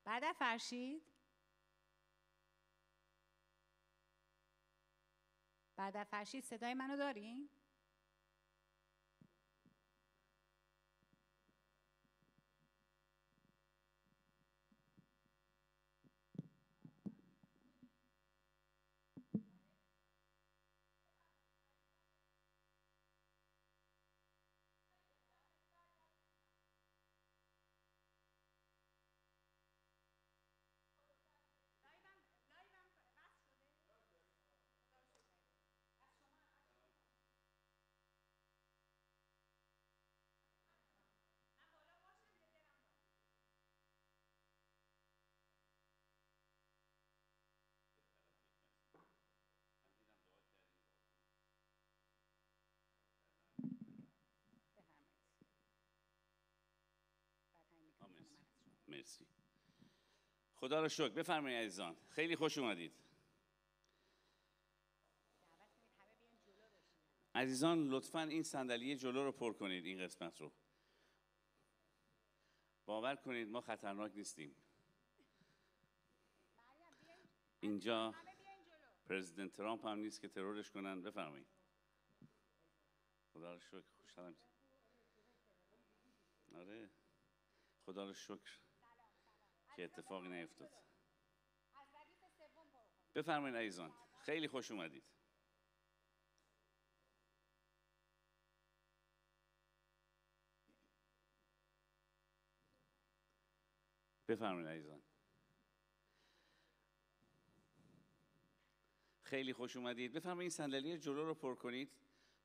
بعد از فرشید؟ بعد از فرشید صدای منو دارین؟ مرسی. خدا رو شکر. بفرمایید عزیزان، خیلی خوش اومدید. عزیزان لطفاً این صندلی جلو رو پر کنید، این قسمت رو. باور کنید ما خطرناک نیستیم. اینجا پرزیدنت ترامپ هم نیست که ترورش کنن. بفرمایید. خدا رو شکر. خوشحالم. آره خدا رو شکر که اتفاقی نیفتاد. بفرمایید عزیزان، خیلی خوش اومدید. بفرمایید عزیزان، خیلی خوش اومدید. بفرمایید این صندلی جلو رو پر کنید.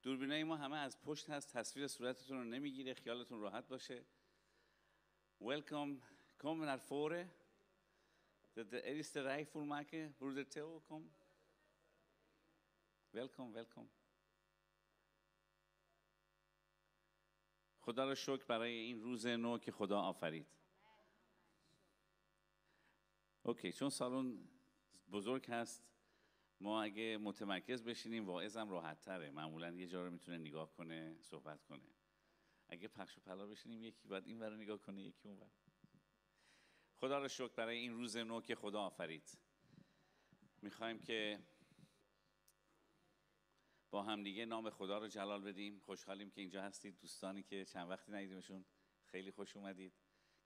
دوربینای ما همه از پشت هست، تصویر صورتتون رو نمیگیره، خیالتون راحت باشه. Welcome, kom naar voren. De eerste rij voor maken, broeder Theo, kom. Welcome. خدا رو شکر برای این روز نو که خدا آفرید. اوکی، چون سالن بزرگ هست ما اگه متمرکز بشینیم واعظم راحت تره. معمولا یه جا رو میتونه نگاه کنه، صحبت کنه. اگه پخش و پلا بشینیم یکی باید این ور رو نگاه کنه، یکی اون ور. خدا رو شکر برای این روز نو که خدا آفرید. میخوایم که با هم دیگه نام خدا رو جلال بدیم. خوشحالیم که اینجا هستید. دوستانی که چند وقتی ندیدیمشون خیلی خوش اومدید.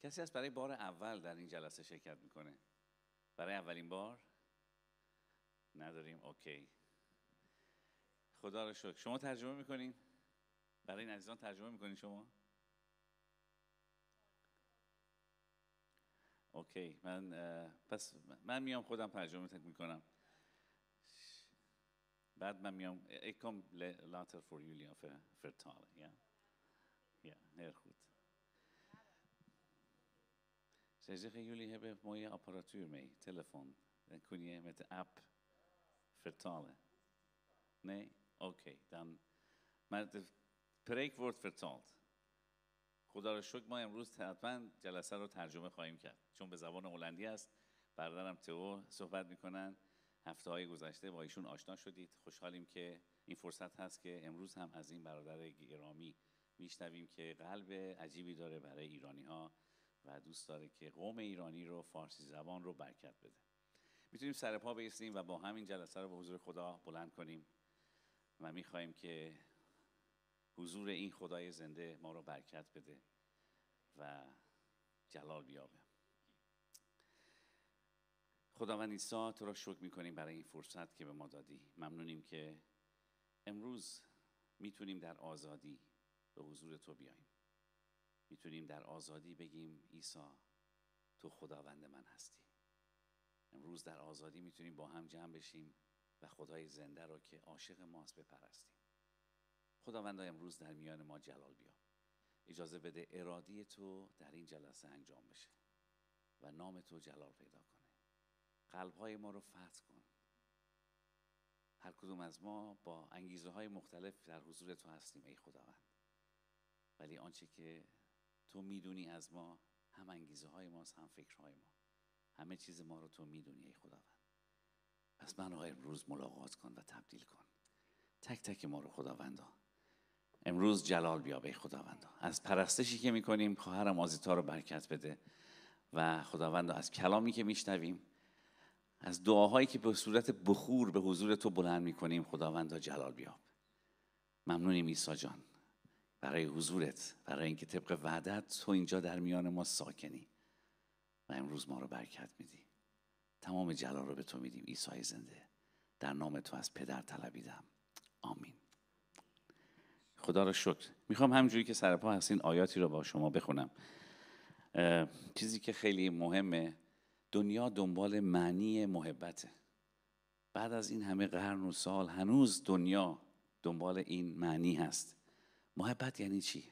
کسی هست برای بار اول در این جلسه شرکت میکنه؟ برای اولین بار؟ نداریم. اوکی، خدا رو شکر. شما ترجمه میکنین؟ برای این عزیزان ترجمه میکنین شما؟ اوکی، پس من میام خودم ترجمه میکنم. بعد من میام. Ik kom later voor jullie vertalen. Ja, ja, heel goed. Zij zeggen jullie hebben mooie apparatuur mee, telefoon. Dan kun je met de app vertalen. Nee? Oké, dan. Maar de preek wordt vertaald. خدا رو شکر ما امروز حتما جلسه رو ترجمه خواهیم کرد، چون به زبان هلندی است. برادرم تئو صحبت میکنن. هفته‌های گذشته با ایشون آشنا شدید. خوشحالیم که این فرصت هست که امروز هم از این برادر گرامی میشنویم که قلب عجیبی داره برای ایرانی‌ها و دوست داره که قوم ایرانی رو، فارسی زبان رو برکت بده. میتونیم سر پا بایستیم و با همین جلسه رو به حضور خدا بلند کنیم و میخوایم که حضور این خدای زنده ما رو برکت بده و جلال بیابه. خداوند عیسی تو را شکر میکنیم برای این فرصت که به ما دادی. ممنونیم که امروز میتونیم در آزادی به حضور تو بیاییم. میتونیم در آزادی بگیم عیسی تو خداوند من هستی. امروز در آزادی میتونیم با هم جمع بشیم و خدای زنده رو که عاشق ماست بپرستیم. خداوند امروز در میان ما جلال بیاب. اجازه بده ارادی تو در این جلسه انجام بشه و نام تو جلال پیدا کنه. قلب‌های ما رو فتح کن. هر کدوم از ما با انگیزه‌های مختلف در حضور تو هستیم ای خداوند، ولی آنچه که تو میدونی از ما هم انگیزه‌های ماست هم فکرهای ما. همه چیز ما رو تو میدونی ای خداوند. پس من رو امروز ملاقات کن و تبدیل کن. تک تک ما رو خداوندا امروز جلال بیاب ای خداوندا. از پرستشی که میکنیم خواهرم آزیتا رو برکت بده و خداوند از کلامی که میشنویم، از دعاهایی که به صورت بخور به حضور تو بلند میکنیم، خداوند جلال بیاب. ممنونیم عیسی جان برای حضورت، برای اینکه طبق وعدت تو اینجا در میان ما ساکنی و امروز ما رو برکت میدی. تمام جلال رو به تو میدیم عیسی زنده. در نام تو از پدر طلبیدم، آمین. خدا رو شکر. میخوام همونجوری که سرپا هستین آیاتی رو با شما بخونم. چیزی که خیلی مهمه، دنیا دنبال معنی محبته. بعد از این همه قرن و سال هنوز دنیا دنبال این معنی هست. محبت یعنی چی؟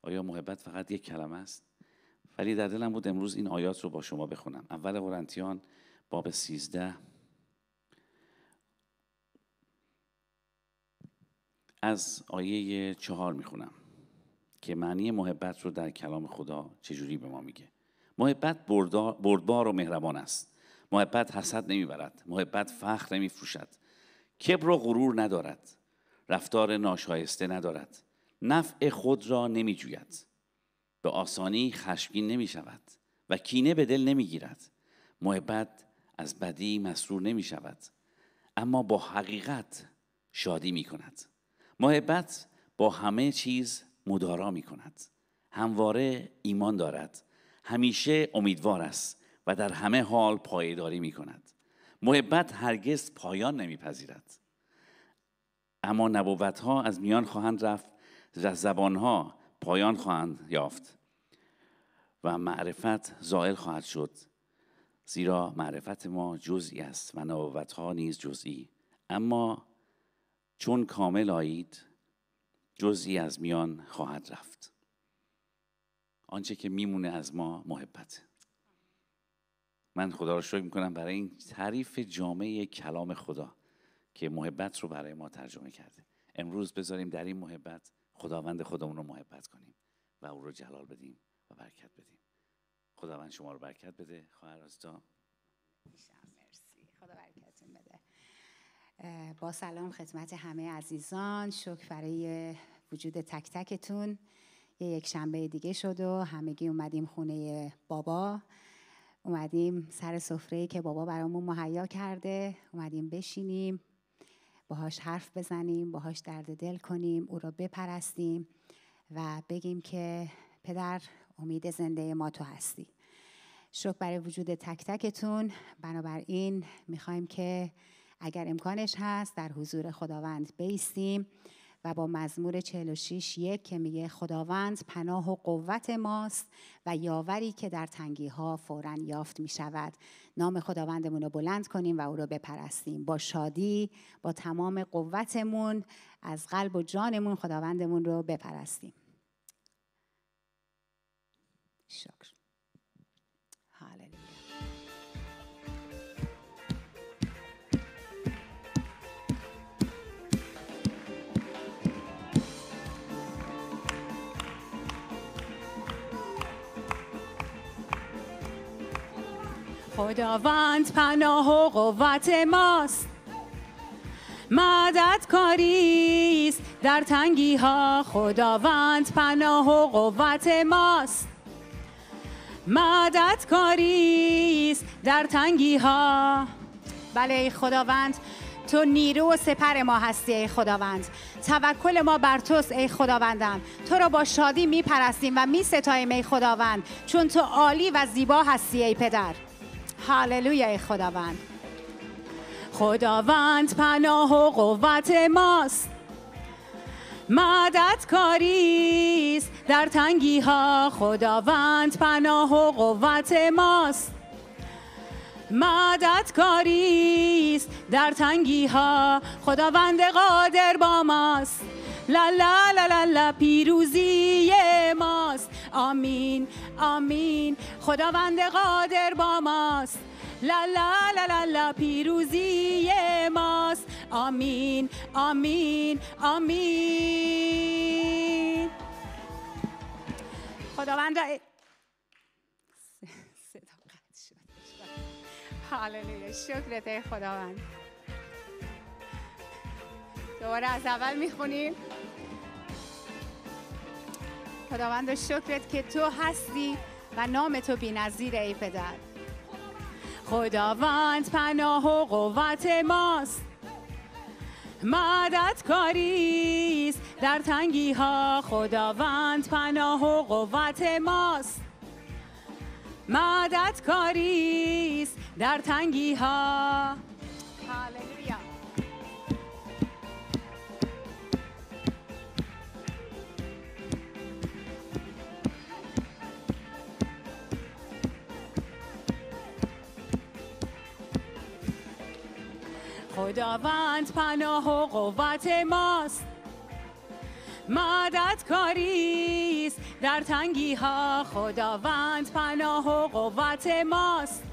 آیا محبت فقط یک کلمه است؟ ولی در دلم بود امروز این آیات رو با شما بخونم. اول قرنتیان باب 13 از آیه 4 میخونم که معنی محبت رو در کلام خدا چجوری به ما میگه. محبت بردبار و مهربان است. محبت حسد نمیبرد. محبت فخر نمیفروشد. کبر و غرور ندارد. رفتار ناشایسته ندارد. نفع خود را نمیجوید. به آسانی خشمگین نمیشود و کینه به دل نمیگیرد. محبت از بدی مسرور نمیشود، اما با حقیقت شادی میکند. محبت با همه چیز مدارا میکند. همواره ایمان دارد. همیشه امیدوار است و در همه حال پایداری میکند. محبت هرگز پایان نمیپذیرد. اما نبوت‌ها از میان خواهند رفت، زبان‌ها پایان خواهند یافت و معرفت زائل خواهد شد، زیرا معرفت ما جزئی است و نبوت‌ها نیز جزئی. اما چون کامل آیید، جزئی از میان خواهد رفت. آنچه که میمونه از ما محبت. من خدا رو شکر میکنم برای این تعریف جامع کلام خدا که محبت رو برای ما ترجمه کرده. امروز بذاریم در این محبت خداوند خودمون رو محبت کنیم و او رو جلال بدیم و برکت بدیم. خداوند شما رو برکت بده. خواهر آزیتا. مرسی. خدا برکتتون بده. با سلام خدمت همه عزیزان. شکر برای وجود تک تکتون. یک شنبه دیگه شد و همگی اومدیم خونه بابا. اومدیم سر سفره‌ای که بابا برامون مهیا کرده. اومدیم بشینیم، باهاش حرف بزنیم، باهاش درد دل کنیم، او را بپرستیم و بگیم که پدر، امید زنده ما تو هستی. شکر برای وجود تک تکتون. بنابراین میخوایم که اگر امکانش هست در حضور خداوند بایستیم و با مزمور 46:1 که میگه خداوند پناه و قوت ماست و یاوری که در تنگی ها فوراً یافت میشود، نام خداوندمون رو بلند کنیم و او رو بپرستیم با شادی، با تمام قوتمون، از قلب و جانمون خداوندمون رو بپرستیم. شکر. هاللویا. خداوند پناه و قوت ماست، مددکاری است در تنگی ها. خداوند پناه و قوت ماست، مددکاری است در تنگی ها. بله ای خداوند، تو نیرو و سپر ما هستی ای خداوند. توکل ما بر توست ای خداوندم. تو رو با شادی میپرستیم و میستاییم ای خداوند، چون تو عالی و زیبا هستی ای پدر. هاللویا ای خداوند. خداوند پناه و قوت ماست، مددکاری است در تنگی ها. خداوند پناه و قوت ماست، مددکاری است در تنگی ها. خداوند قادر با ماست، لا لا لا لا لا، پیروزی ماست. آمین آمین. خداوند قادر با ماست، لا لا لا لا لا، پیروزی ماست. آمین آمین آمین. خداوند هاللویا. شکرت ای خداوند. دوباره از اول میخونیم. خداوند شکرت که تو هستی و نام تو بی‌نظیر ای پدر. خداوند پناه و قوت ماست، مددکاریست در تنگی ها. خداوند پناه و قوت ماست، مددکاریست در تنگی ها. هاللویا. خداوند پناه و قوت ماست، مددکاریست در تنگی ها. خداوند پناه و قوت ماست،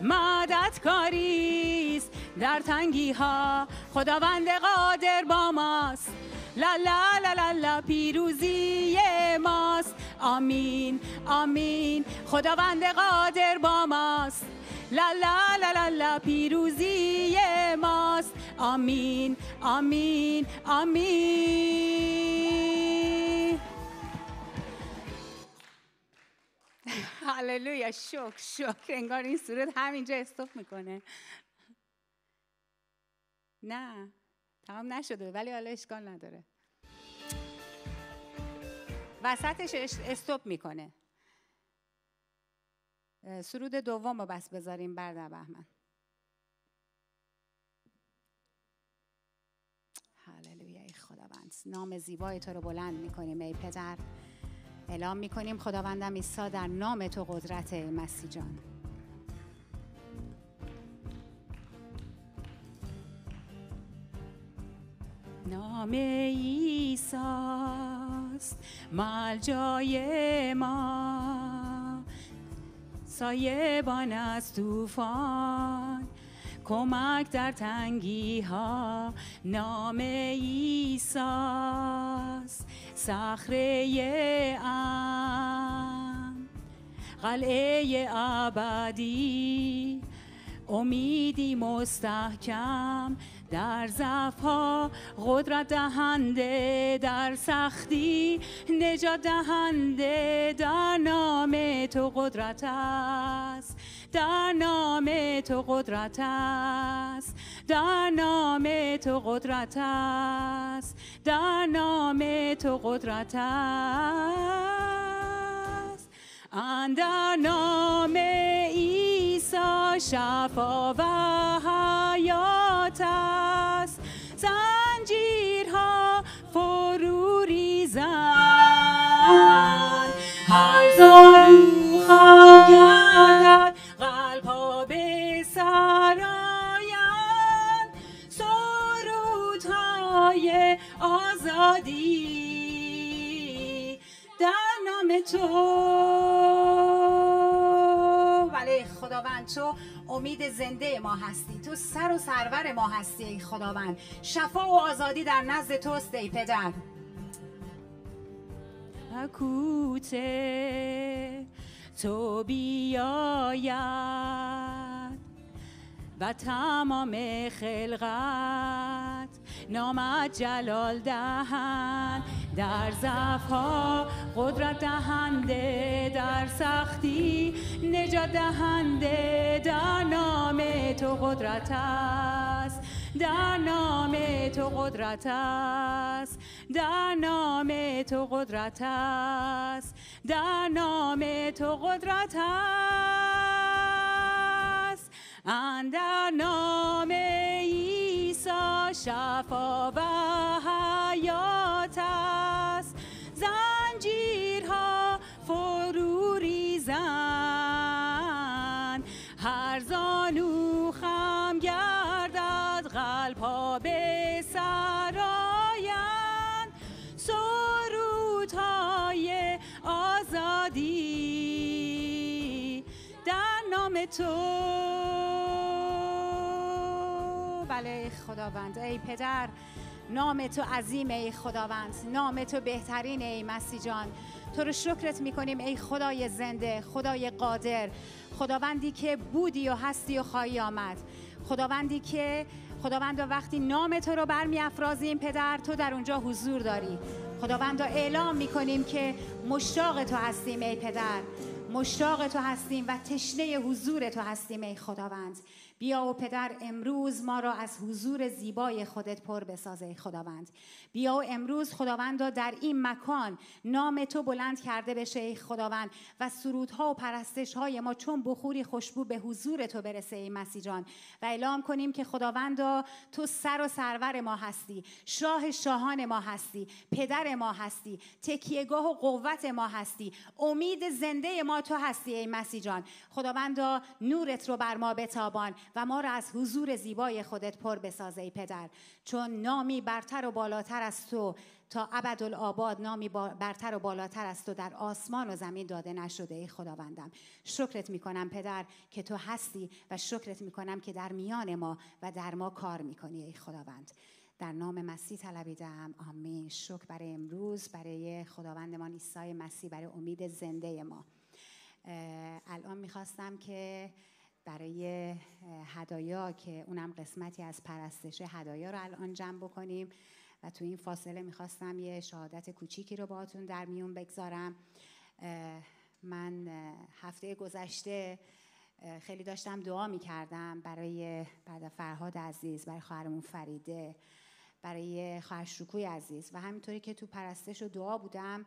مددکاریست در تنگی ها. خداوند قادر با ماست، لا لا لا لا لا، پیروزی ماست. آمین آمین. خداوند قادر با ماست، لا لا لا لا لا، پیروزی ماست. آمین آمین آمین. هاللویا. شکر. انگار این سورت همینجا استاپ میکنه. نه تمام نشده ولی حالا اشکال نداره، وسطش استاپ میکنه. سرود دوم رو بس بذاریم برادر بهمن. هاللویا. ای خداوند، نام زیبای تو رو بلند میکنیم ای پدر. اعلام میکنیم خداوندم عیسی در نام تو قدرت ای مسیح جان. نام عیسی است ملجای ما، سایبان از طوفان، کمک در تنگی ها. نام عیسی است صخره امن، قلعه ابدی، امیدی مستحکم در ضعف‌ها، قدرت دهنده در سختی، نجات دهنده. در نام تو قدرت است، در نام تو قدرت است، در نام تو قدرت است، در نام تو قدرت است. اندر نام عیسی شفا و حیات است، زنجیرها فرو ریزند، هر زانو خم گردد، قلب‌ها به سر آیند، سرودهای آزادی در نام تو. ولی خداوند تو امید زنده ما هستی، تو سر و سرور ما هستی ای خداوند. شفا و آزادی در نزد توست ای پدر. اکوت تو بیاید و تمام خلقت نامت جلال دهند، در ضعف‌ها قدرت دهنده، در سختی نجات دهنده. در نام تو قدرت است، در نام تو قدرت است، در نام تو قدرت است، در نام تو قدرت است. اندر نام عیسی شفا و حیات است، زنجیرها فرو ریزند، هر زانو خم گردد، قلب‌ها به سر آیند، سرودهای آزادی در نام تو. بله خداوند ای پدر، نام تو عظیم ای خداوند، نام تو بهترین ای مسیح جان. تو رو شکرت میکنیم ای خدای زنده، خدای قادر، خداوندی که بودی و هستی و خواهی آمد، خداوندی که خداوند وقتی نام تو رو برمی افرازیم پدر، تو در اونجا حضور داری. خداوندا اعلام میکنیم که مشتاق تو هستیم ای پدر، مشتاق تو هستیم و تشنه حضور تو هستیم ای خداوند. بیا و پدر امروز ما را از حضور زیبای خودت پر بساز ای خداوند. بیا و امروز خداوندا در این مکان نام تو بلند کرده بشه ای خداوند و سرودها و پرستش‌های ما چون بخوری خوشبو به حضور تو برسه ای مسیح جان. و اعلام کنیم که خداوندا تو سر و سرور ما هستی، شاه شاهان ما هستی، پدر ما هستی، تکیهگاه و قوت ما هستی، امید زنده ما تو هستی ای مسیح جان. خداوندا نورت رو بر ما بتابان و ما را از حضور زیبای خودت پر بساز ای پدر، چون نامی برتر و بالاتر از تو تا ابدالآباد، نامی برتر و بالاتر از تو در آسمان و زمین داده نشده ای خداوندم. شکرت میکنم پدر که تو هستی و شکرت میکنم که در میان ما و در ما کار میکنی ای خداوند. در نام مسیح طلبیدم، آمین. شکر برای امروز، برای خداوندمان عیسی مسیح، برای امید زنده ما. الان میخواستم که برای هدایا که اونم قسمتی از پرستش هدایا رو الان جمع بکنیم و تو این فاصله میخواستم یه شهادت کوچیکی رو باهاتون در میون بگذارم. من هفته گذشته خیلی داشتم دعا میکردم برای فرهاد عزیز، برای خواهرمون فریده، برای خواهر شکوی عزیز و همینطوری که تو پرستش و دعا بودم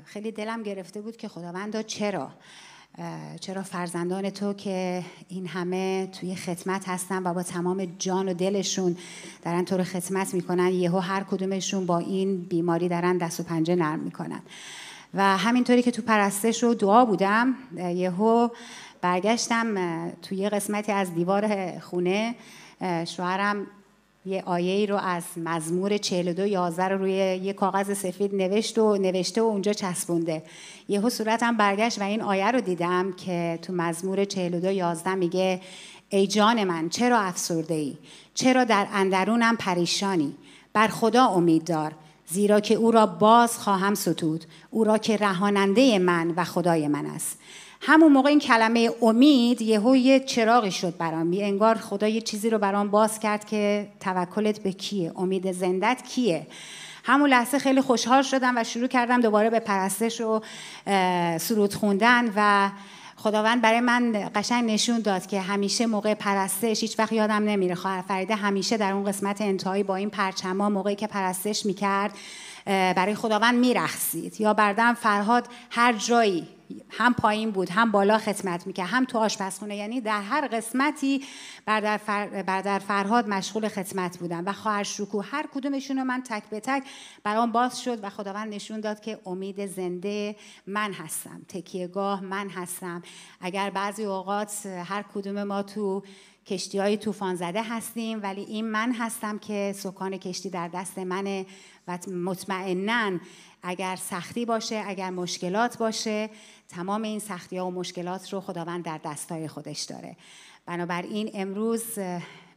خیلی دلم گرفته بود که خداوندا چرا فرزندان تو که این همه توی خدمت هستن و با تمام جان و دلشون دارن تو رو خدمت میکنن، یهو هر کدومشون با این بیماری دارن دست و پنجه نرم میکنن. و همینطوری که تو پرستش و دعا بودم یهو برگشتم توی قسمتی از دیوار خونه، شوهرم یه آیه‌ای رو از مزمور 42:11 رو روی یه کاغذ سفید نوشته و اونجا چسبونده. یهو صورتم برگشت و این آیه رو دیدم که تو مزمور 42:11 میگه ای جان من چرا افسرده ای؟ چرا در اندرونم پریشانی؟ بر خدا امید دار، زیرا که او را باز خواهم ستود، او را که رهاننده من و خدای من است. همون موقع این کلمه امید یه چراغی شد برام، انگار خدا یه چیزی رو برام باز کرد که توکلت به کیه، امید زندت کیه. همون لحظه خیلی خوشحال شدم و شروع کردم دوباره به پرستش و سرود خوندن و خداوند برای من قشنگ نشون داد که همیشه موقع پرستش، هیچ وقت یادم نمیره خواهر فریده همیشه در اون قسمت انتهایی با این پرچما موقعی که پرستش میکرد برای خداوند میرقصید، یا بردم فرهاد هر جایی هم پایین بود هم بالا خدمت میکرد، هم تو آشپزخونه، یعنی در هر قسمتی برادر فرهاد مشغول خدمت بودن و خواهر شکوه، هر کدومشون رو من تک به تک برام باز شد و خداوند نشون داد که امید زنده من هستم، تکیهگاه من هستم. اگر بعضی اوقات هر کدوم ما تو کشتی‌های طوفان زده هستیم، ولی این من هستم که سکان کشتی در دست منه و مطمئناً اگر سختی باشه، اگر مشکلات باشه، تمام این سختی‌ها و مشکلات رو خداوند در دستای خودش داره. بنابراین امروز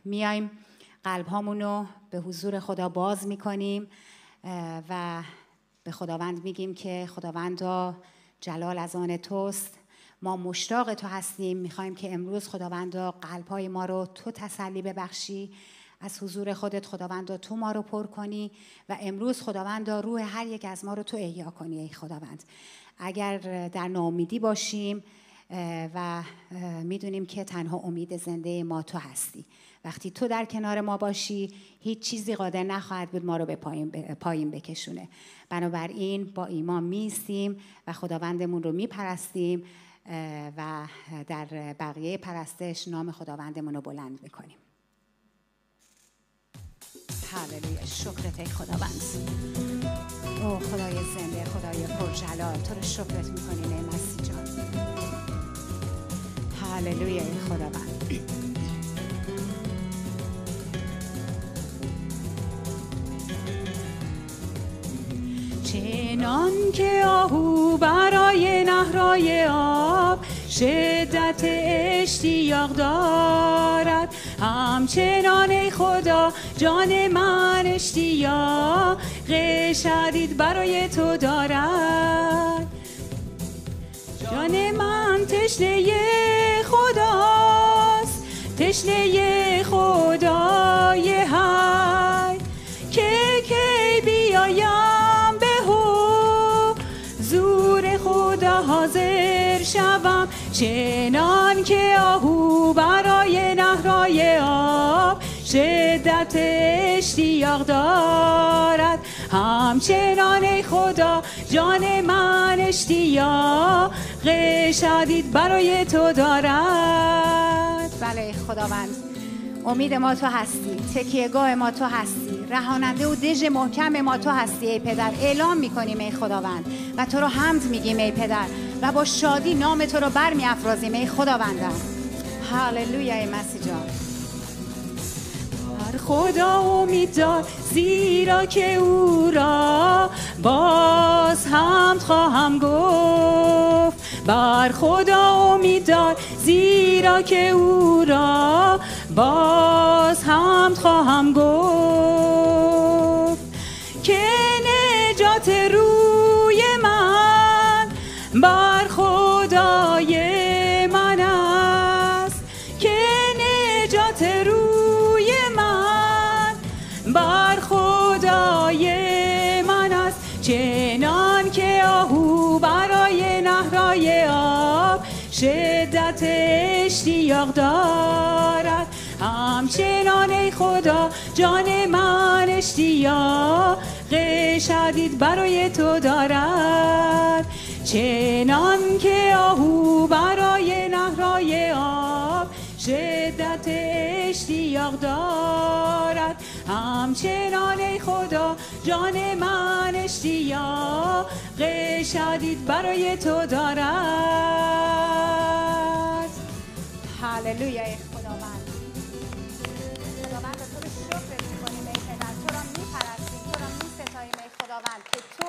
میایم قلب‌هامون رو به حضور خدا باز می‌کنیم و به خداوند میگیم که خداوندا جلال از آن توست، ما مشتاق تو هستیم. میخوایم که امروز خداوندا قلب‌های ما رو تو تسلی ببخشی، از حضور خودت خداوندا تو ما رو پر کنی و امروز خداوندا روح هر یک از ما رو تو احیا کنی ای خداوند. اگر در ناامیدی باشیم و میدونیم که تنها امید زنده ما تو هستی، وقتی تو در کنار ما باشی هیچ چیزی قادر نخواهد بود ما رو به پایین بکشونه. بنابراین با ایمان میستیم و خداوندمون رو میپرستیم و در بقیه پرستش نام خداوندمون رو بلند میکنیم. هللویا، شکرت ای خداوند. او خدای زنده، خدای پرجلال، تو رو شکرت میکنیم ای مسیح جان. هللویا ای خداوند. چنان که آهو برای نهرهای آب شدت اشتیاق دارد، همچنان ای خدا جان من اشتیاق شدید برای تو دارد. جان من تشنه خداست، تشنه خدای حی، که کی بیایم چنان که آهو برای نهرهای آب شدت اشتیاق دارد، همچنان ای خدا جان من اشتیاق شدید برای تو دارد. بله خداوند، امید ما تو هستی، تکیهگاه ما تو هستی، رهاننده و دژ محکم ما تو هستی ای پدر. اعلام میکنیم ای خداوند و تو رو حمد میگیم ای پدر و با شادی نام تو رو برمی افرازیم ای خداوندم. هاللویا ای مسیح جان. بر خدا امید دار زیرا که او را باز حمد خواهم گفت. بر خدا امید دار زیرا که او را باز حمد خواهم گفت. که نجات روی من بر خدای من است، که نجات روی من بر خدای من است. چنان که آهو برای نهرهای آب شدت اشتیاق دارد، همچنان ای خدا جان من اشتیاق شدید برای تو دارد. چنان که آهو برای نهرهای آب شدت اشتیاق دارد، همچنان ای خدا جان من اشتیاق شدید برای تو دارد. هاللویا ای خداوند. خداوند تو رو شکر می‌کنیم ای پدر، تو را می‌پرستیم، تو را می‌ستاییم ای خداوند که تو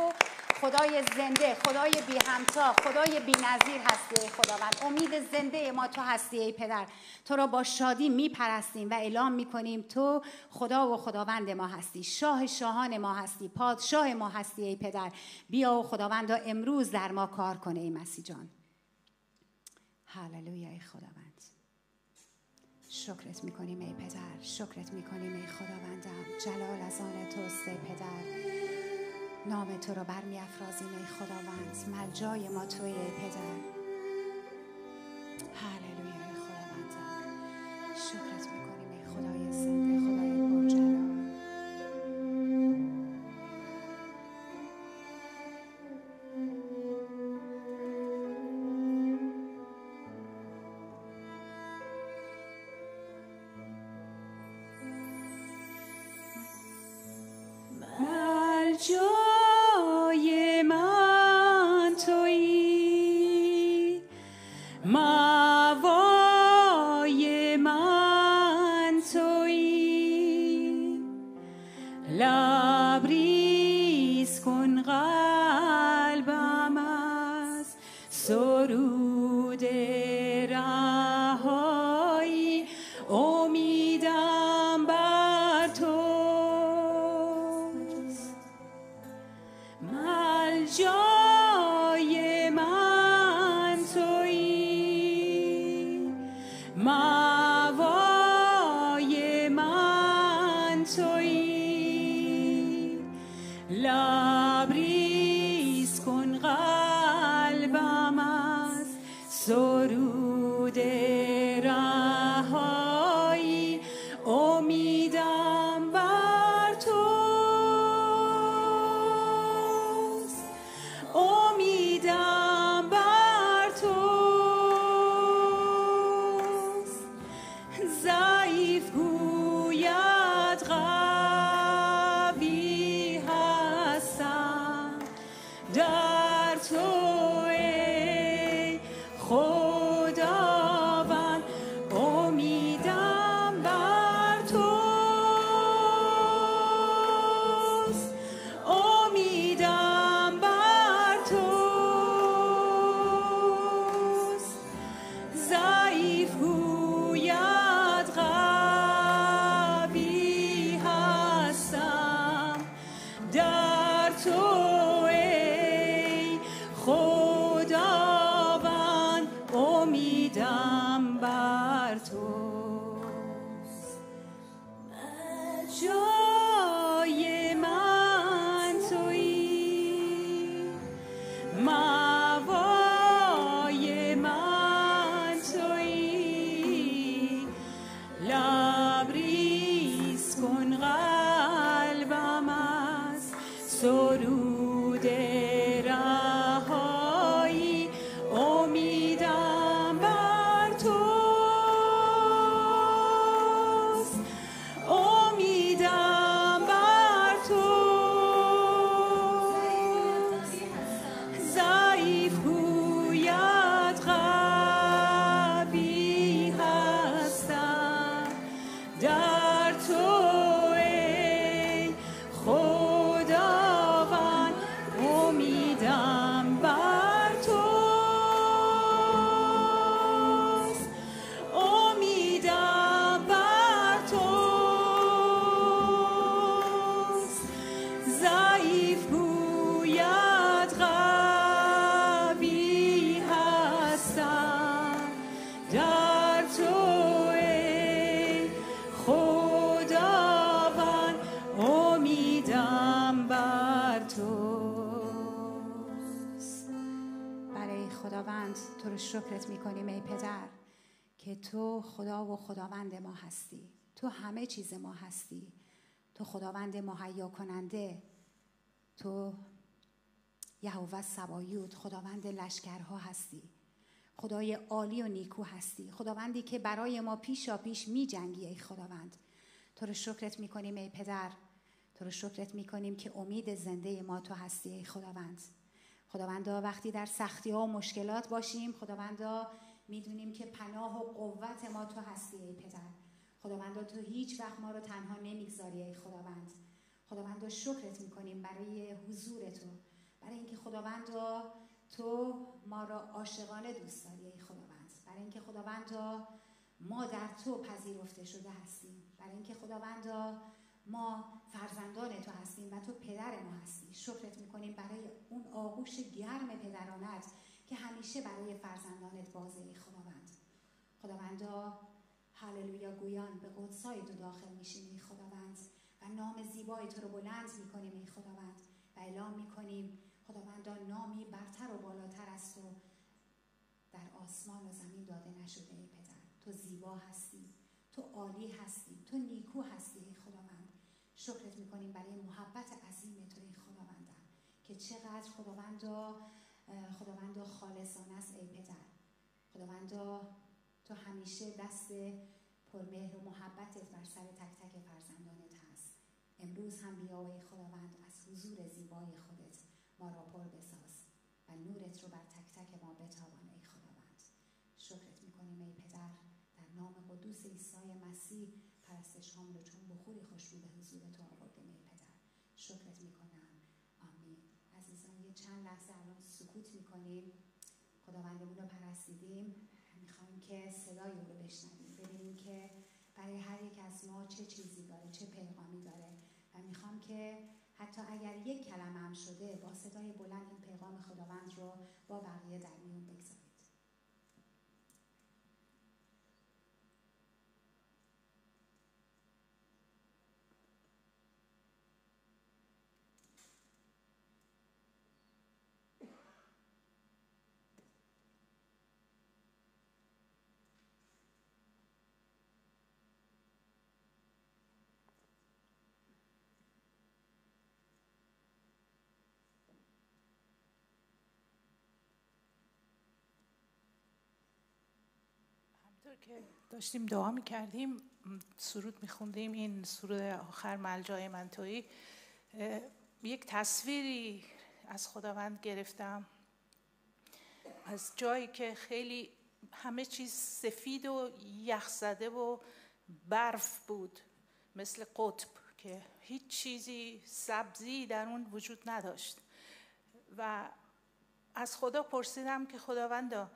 خدای زنده، خدای بی همتا، خدای بی نظیر هستی ای خداوند. امید زنده ما تو هستی ای پدر. تو را با شادی میپرستیم و اعلام میکنیم تو خدا و خداوند ما هستی، شاه شاهان ما هستی، پادشاه ما هستی ای پدر. بیا و خداوندا امروز در ما کار کنه ای مسیح جان. هاللویا ای خداوند. شکرت میکنیم ای پدر، شکرت میکنیم ای خداوندم. جلال از آن توست ای پدر. نام تو رو برمی افرازیم ای خداوند. ملجای ما توی ای پدر. هاللویا ای خداوندم. شکرت میکنیم ای خدای زنده، خدای پرجلال. ملجای من تویی، مأوای من تویی. لبریز کن قلبم از سرود رهایی، امیدم بر توست. ملجای من تویی، مأوای من تویی. لبریز کن قلبم از سرود رهایی، امیدم بر توست. امیدم بر توست. ضعیف گوید قوی هستم، در تو ای خداوند. امیدم بر توست. امیدم بر توست. ضعیف گوید قوی هستم، در تو ای خداوند. امیدم بر توست. جای من تویی، مأوای من شکرت میکنیم ای پدر که تو خدا و خداوند ما هستی. تو همه چیز ما هستی. تو خداوند مهیا کننده. تو یهوه سبایوت، خداوند لشکرها هستی. خدای عالی و نیکو هستی. خداوندی که برای ما پیشا پیش می جنگی ای خداوند. تو رو شکرت میکنیم ای پدر. تو رو شکرت میکنیم که امید زنده ما تو هستی ای خداوند. خداوندا وقتی در سختی ها و مشکلات باشیم، خداوندا میدونیم که پناه و قوت ما تو هستی ای پدر. خداوندا تو هیچ وقت ما رو تنها نمیگذاری ای خداوند. خداوندا شکرت میکنیم برای حضور تو، برای اینکه خداوندا تو ما را عاشقانه دوست داری ای خداوند. برای اینکه خداوندا ما در تو پذیرفته شده هستیم. برای اینکه خداوندا ما فرزندان تو هستیم و تو پدر ما هستی. شکرت میکنیم برای اون آغوش گرم پدرانت که همیشه برای فرزندانت بازه ای خداوند. خداوندا هللویا گویان به قدسای تو داخل میشیم ای خداوند و نام زیبای تو رو بلند میکنیم ای خداوند و اعلام میکنیم خداوندا نامی برتر و بالاتر از تو در آسمان و زمین داده نشده ای پدر. تو زیبا هستی، تو عالی هستی، تو نیکو هستی ای خداوند. شکرت میکنیم برای محبت عظیم تو ای خداوندم که چقدر خداوندا خالصانه است ای پدر. خداوندا تو همیشه دست پرمهر و محبتت بر سر تک تک فرزندانت هست. امروز هم بیا ای خداوند از حضور زیبای خودت ما را پر بساز و نورت رو بر تک تک ما بتابان ای خداوند. شکرت میکنیم ای پدر. در نام قدوس عیسی مسیح پرستش هام رو چون بخوری خوشبو به حضور تو آوردیم ای پدر. شکرت میکنم. آمین. عزیزان یه چند لحظه الان سکوت میکنیم. خداوندمون رو پرستیدیم. میخوایم که صدای او رو بشنویم، ببینیم که برای هر یک از ما چه چیزی داره، چه پیغامی داره و میخوام که حتی اگر یک کلمه هم شده با صدای بلند این پیغام خداوند رو با بقیه در میون بگذارید. همطور که داشتیم دعا میکردیم، سرود میخوندیم، این سرود آخر ملجای من تویی، یک تصویری از خداوند گرفتم از جایی که خیلی همه چیز سفید و یخزده و برف بود، مثل قطب که هیچ چیزی سبزی در اون وجود نداشت و از خدا پرسیدم که خداوندا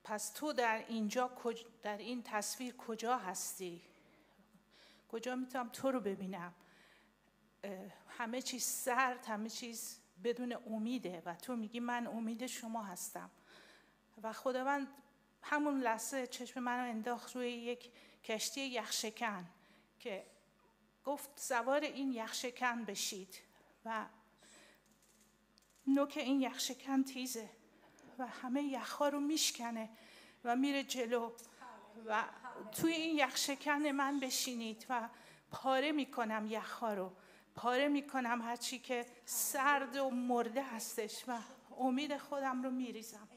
پس تو در اینجا در این تصویر کجا هستی؟ کجا میتونم تو رو ببینم؟ همه چیز سرد، همه چیز بدون امیده و تو میگی من امید شما هستم. و خداوند همون لحظه چشم منو انداخت روی یک کشتی یخشکن که گفت سوار این یخشکن بشید و نوک این یخشکن تیزه و همه یخها رو میشکنه و میره جلو و توی این یخشکن من بشینید و پاره میکنم یخها رو، پاره میکنم هرچی که سرد و مرده هستش و امید خودم رو میریزم.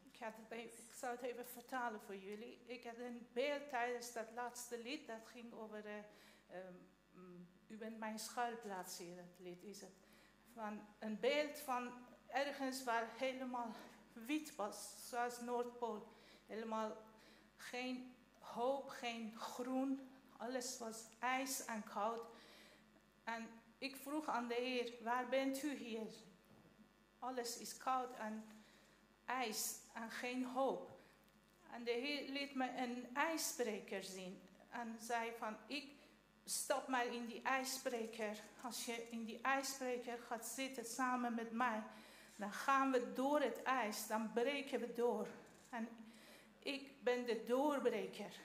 Ik zou het even vertalen voor jullie. Ik had een beeld tijdens dat laatste lied, dat ging over U bent mijn schuilplaats hier, dat lied is het. Van een beeld van ergens waar helemaal wit was, zoals Noordpool. Helemaal geen hoop, geen groen, alles was ijs en koud. En ik vroeg aan de Heer, waar bent u hier? Alles is koud en ijs en geen hoop. En de Heer liet me een ijsbreker zien en zei van, ik stap maar in die ijsbreker. Als je in die ijsbreker gaat zitten samen met mij, dan gaan we door het ijs, dan breken we door. En ik ben de doorbreker.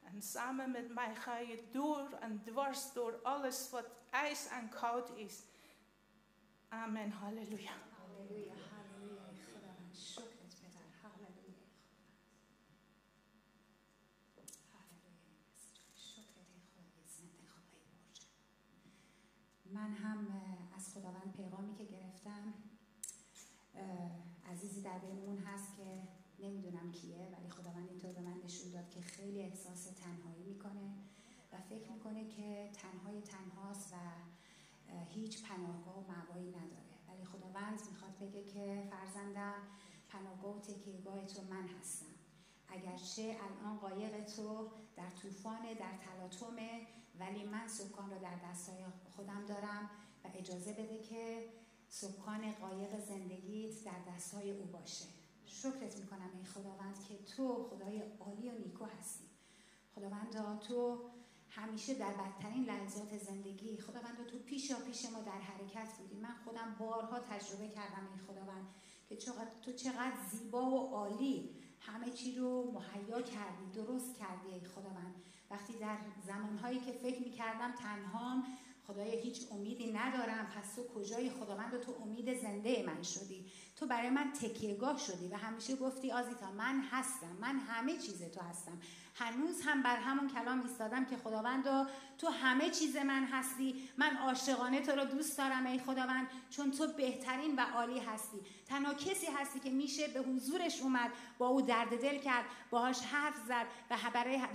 En samen met mij ga je door en dwars door alles wat ijs en koud is. Amen, halleluja. هللویا هللویا. خداوند شکرت هم از خداوند پیغامی که گرفتم، عزیزی در بینمون هست که نمیدونم کیه، ولی خداوند اینطور به من نشون داد که خیلی احساس تنهایی میکنه و فکر میکنه که تنهاست و هیچ پناهگاه و مأوایی نداره. ولی خداوند میخواد بگه که فرزندم، پناهگاه و تکیهگاه تو من هستم. اگرچه الان قایق تو در طوفان، در تلاطمه، ولی من سکان رو در دستای خودم دارم و اجازه بده که سکان قایق زندگیت در دستای او باشه. شکرت میکنم ای خداوند که تو خدای عالی و نیکو هستی. خداوند تو همیشه در بدترین لحظات زندگی، خداوند تو پیش ما در حرکت بودی. من خودم بارها تجربه کردم ای خداوند که تو چقدر زیبا و عالی همه چی رو مهیا کردی، درست کردی ای خداوند. وقتی در زمانهایی که فکر میکردم تنهام، خدایا هیچ امیدی ندارم، پس تو کجای خداوند و تو امید زنده من شدی. تو برای من تکیهگاه شدی و همیشه گفتی آزیتا من هستم، من همه چیز تو هستم. هنوز هم بر همون کلام ایستادم که خداوند تو همه چیز من هستی. من عاشقانه تو رو دوست دارم ای خداوند، چون تو بهترین و عالی هستی. تنها کسی هستی که میشه به حضورش اومد، با او درد دل کرد، باهاش حرف زد و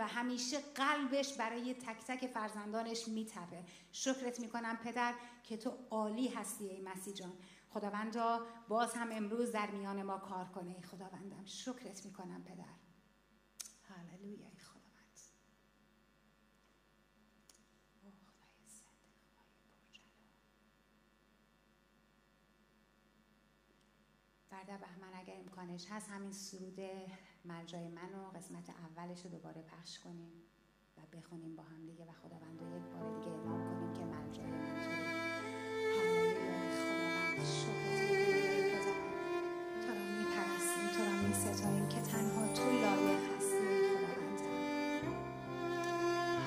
همیشه قلبش برای تک تک فرزندانش میتپه. شکرت میکنم پدر که تو عالی هستی ای مسیح جان. خداوندا باز هم امروز در میان ما کار کنه ای خداوندم. شکرت میکنم پدر. هللویا ای خداوند. او خدای زنده، خدای پرجلال. برادر بهمن اگر امکانش هست همین سرود ملجای من و قسمت اولش رو دوباره پخش کنیم و بخونیم با هم دیگه و خداوند رو یک بار دیگه اعلام کنیم که ملجای من توی. هللویا ای خداوند. شکرت میکنیم ای پدر. تو را میپرستیم، تو را میستاییم که تنها تو لایق هستی ای خداوندم.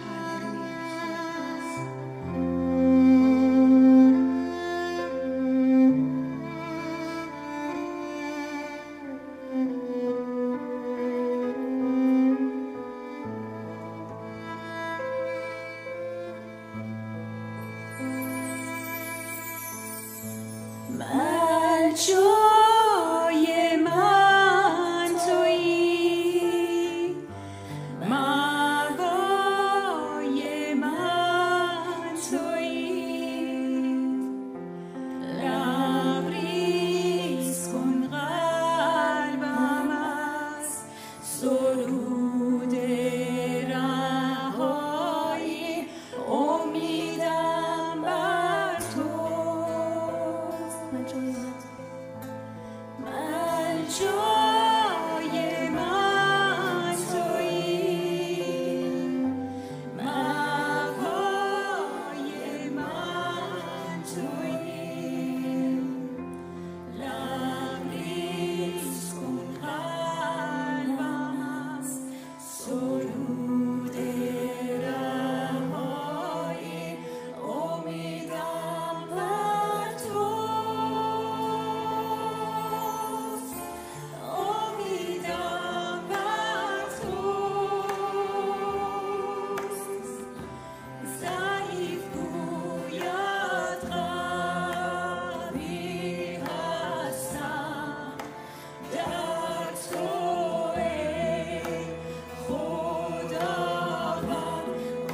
هللویا ای خداوند. جای من تویی، مأوای من تویی، لبریز کن قلبم از سرود رهایی، امیدم بر توست. من جای من تویی، مأوای من تویی، لبریز کن قلبم از سرود رهایی، امیدم بر توست، امیدم بر توست. ضعیف گوید قوی هستم، در تو ای خداوند،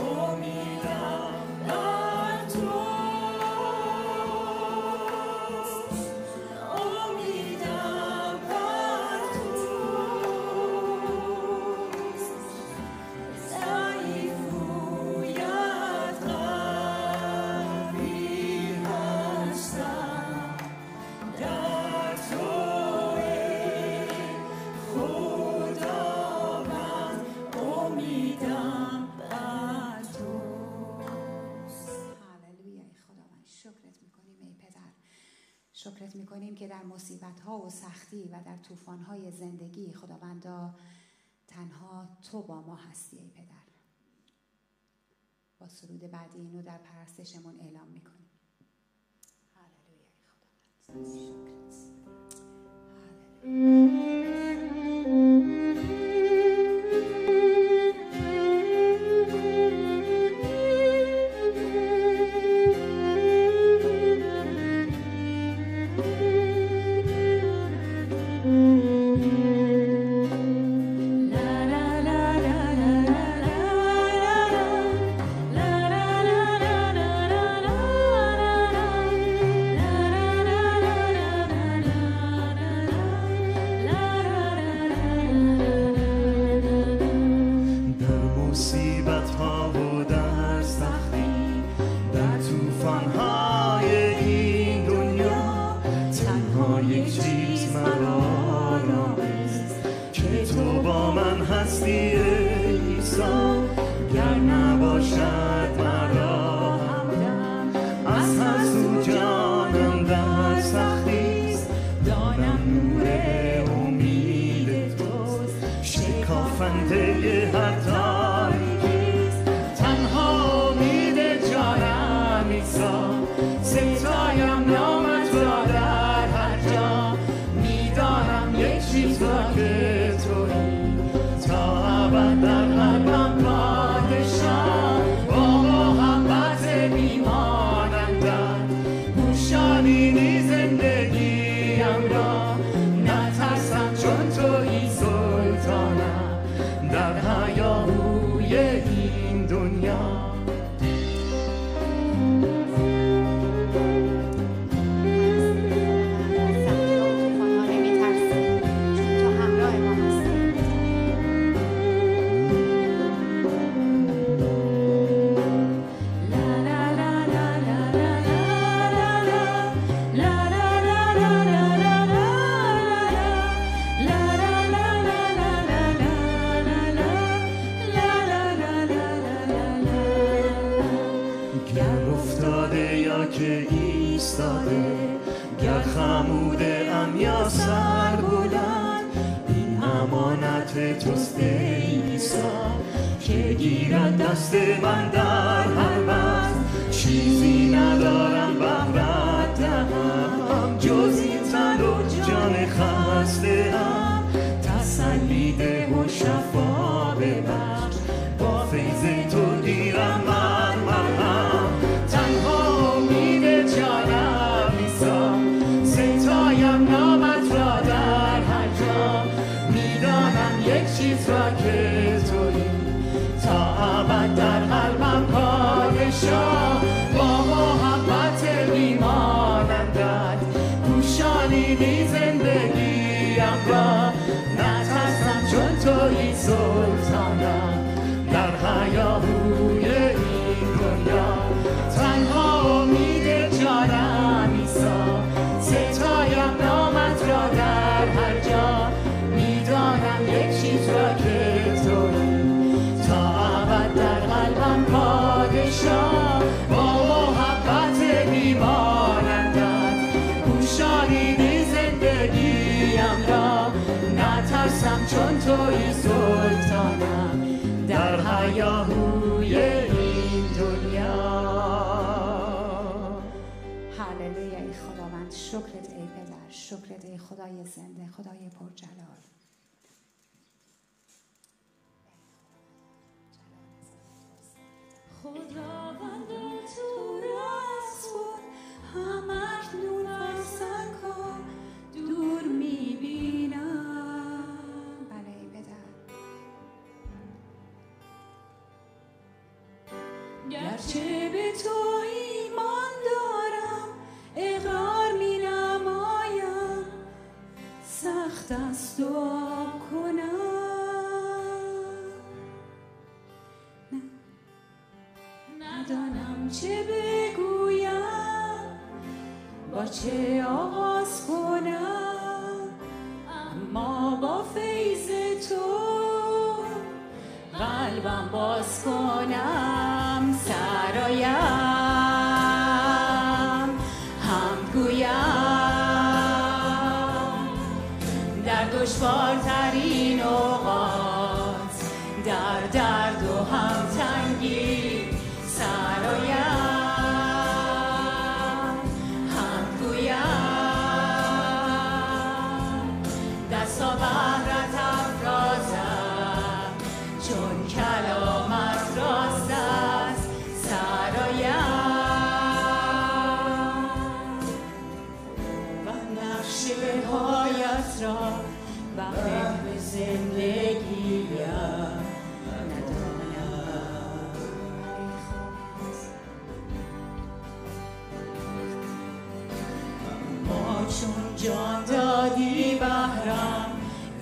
امیدم بر توست، امیدم بر توست. ضعیف گوید قوی هستم، در تو ای خداوند، امیدم بر توست. هللویا ای خداوند. شکرت میکنیم ای پدر. شکرت میکنیم که در مصیبت ها و سختی و در طوفان های زندگی خداوندا تنها تو با ما هستی ای پدر. با سرود بعدی اینو در پرستشمون اعلام میکنیم. هللویا ای خداوند. شکرت. هللویا. باشد مرا همدم. از ترس جانم در سختیست، دانم نور امید توست. شکافنده هر تاریکیست، تنها امید جانم عیسی. ستایم نامت را در هر جا، میدانم یک چیز را که تویی، تا ابد در قلبم پادشاه. با محبت میمانندت، پوشانیدی زندگیم را. نترسم چون تویی سلطانم، در هیاهوی این دنیا. که ایستاده، گر خموده ام یا سر بلند، این امانت توست ای عیسی، که گیرد دست من در هر وقت. چیزی ندارم بهرت دهم، جز این تن و جان خسته ام. تسلی ده و شفا ببخش، با فیض تو گیرم من مرهم. تنها امید جانم عیسی، ستایم نامت را در هر جا. میدانم یک چیز را که تویی، تا ابد در قلبم پادشاه. با محبت میمانندت، پوشانیدی زندگیم را. نترسم چون تویی سلطانم، در هیاهوی این دنیا. تنها امید جانم عیسی، ستایم نامت را در هر جا. میدانم یک چیز را که تویی، تا ابد در قلبم پادشاه. با محبت میمانندت، پوشانیدی زندگیم را. نترسم چون تویی سلطانم، در هیاهوی این دنیا. هللویا ای خداوند، شکرت ای پدر، شکرت ای خدای زنده، خدای پرجلال. خداوند تو راست بود، هم اکنون فرسنگ‌ها دور می‌بینم. بله ای پدر. گرچه به تو ایمان دارم، اقرار می‌نمایم، سخت است دعا کنم. ندانم چه بگویم، با چه آغاز کنم، اما با فیض تو قلبم باز کنم. سرایم حمد گویم، در دشوارترین اوقات، در درد و همتنگی. سرایم حمد گویم، دستا بهرت افرازم، چون کلامت راست است. سرایم و نقش هایت را بهر زندگیم چون جان دادی بهرم،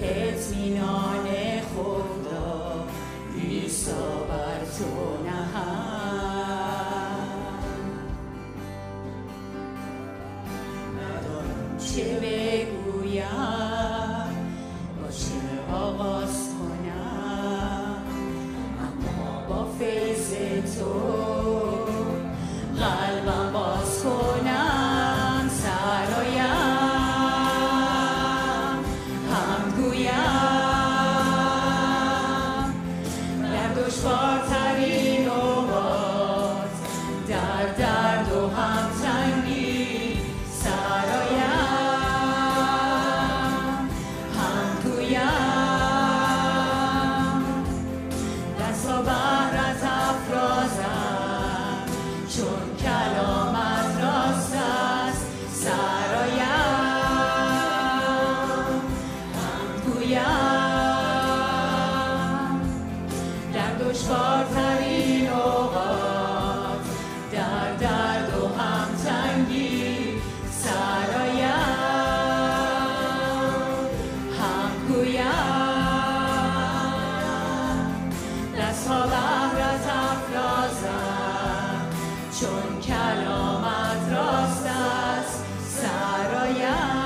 اطمینان خدا عیسی بر تو نهم. ندارم چه بگویم، با چه آغاز کنم، اما با فیض تو قلبم باز کنم سرایم هم گویم در دشوارترین اوقات در درد و هم تنگی سرایم هم گویم دست و بهرت افرازم چون کلامت راست است سرایم هم گویم در دشوارترین اوقات در درد و هم تنگی سرایم هم گویم دستها بهرت افرازم چون کلامت راست است سرایم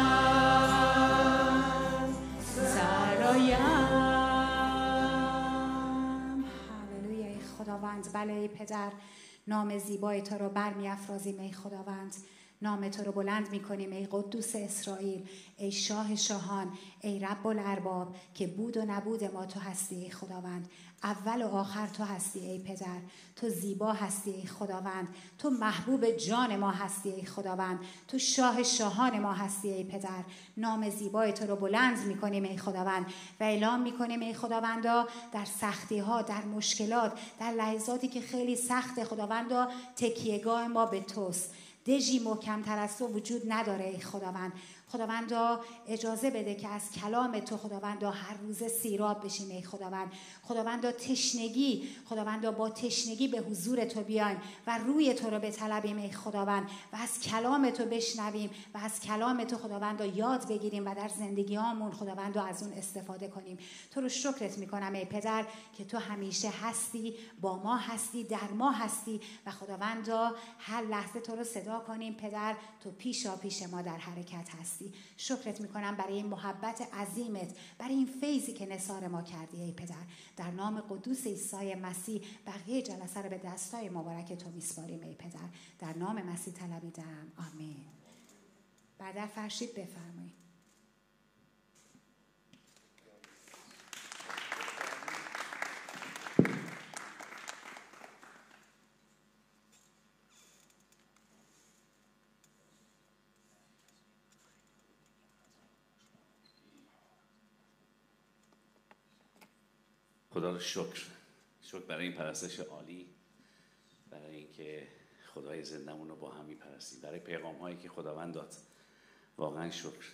هللویا ای خداوند. بله ای پدر، نام زیبای تو رو برمی‌افرازیم ای خداوند. نام تو رو بلند می‌کنیم ای قدوس اسرائیل، ای شاه شاهان، ای رب الارباب که بود و نبود ما تو هستی ای خداوند. اول و آخر تو هستی ای پدر. تو زیبا هستی ای خداوند. تو محبوب جان ما هستی ای خداوند. تو شاه شاهان ما هستی ای پدر. نام زیبای تو رو بلند می‌کنیم ای خداوند و اعلام می‌کنیم ای خداوندا در سختی‌ها، در مشکلات، در لحظاتی که خیلی سخت خداوندا، تکیهگاه ما به توست. دژی محکم‌تر از تو وجود نداره ای خداوند. خداوندا اجازه بده که از کلام تو خداوندا هر روز سیراب بشیم ای خداوند. خداوندا تشنگی، خداوندا با تشنگی به حضور تو بیایم و روی تو رو بطلبیم ای خداوند و از کلام تو بشنویم و از کلام تو خداوندا یاد بگیریم و در زندگیامون خداوندا از اون استفاده کنیم. تو رو شکرت میکنم ای پدر که تو همیشه هستی، با ما هستی، در ما هستی و خداوندا هر لحظه تو رو صدا کنیم پدر، تو پیشا پیش ما در حرکت هستی. شکرت میکنم برای این محبت عظیمت، برای این فیضی که نثار ما کردی ای پدر. در نام قدوس عیسی مسیح بقیه جلسه رو به دستای مبارک تو میسپاریم ای پدر. در نام مسیح طلبیدم، آمین. بعد فرشید بفرمایید. خدا رو شکر برای این پرستش عالی، برای اینکه خدای زندمون رو با هم میپرستیم، برای پیغام هایی که خداوند داد. واقعا شکر.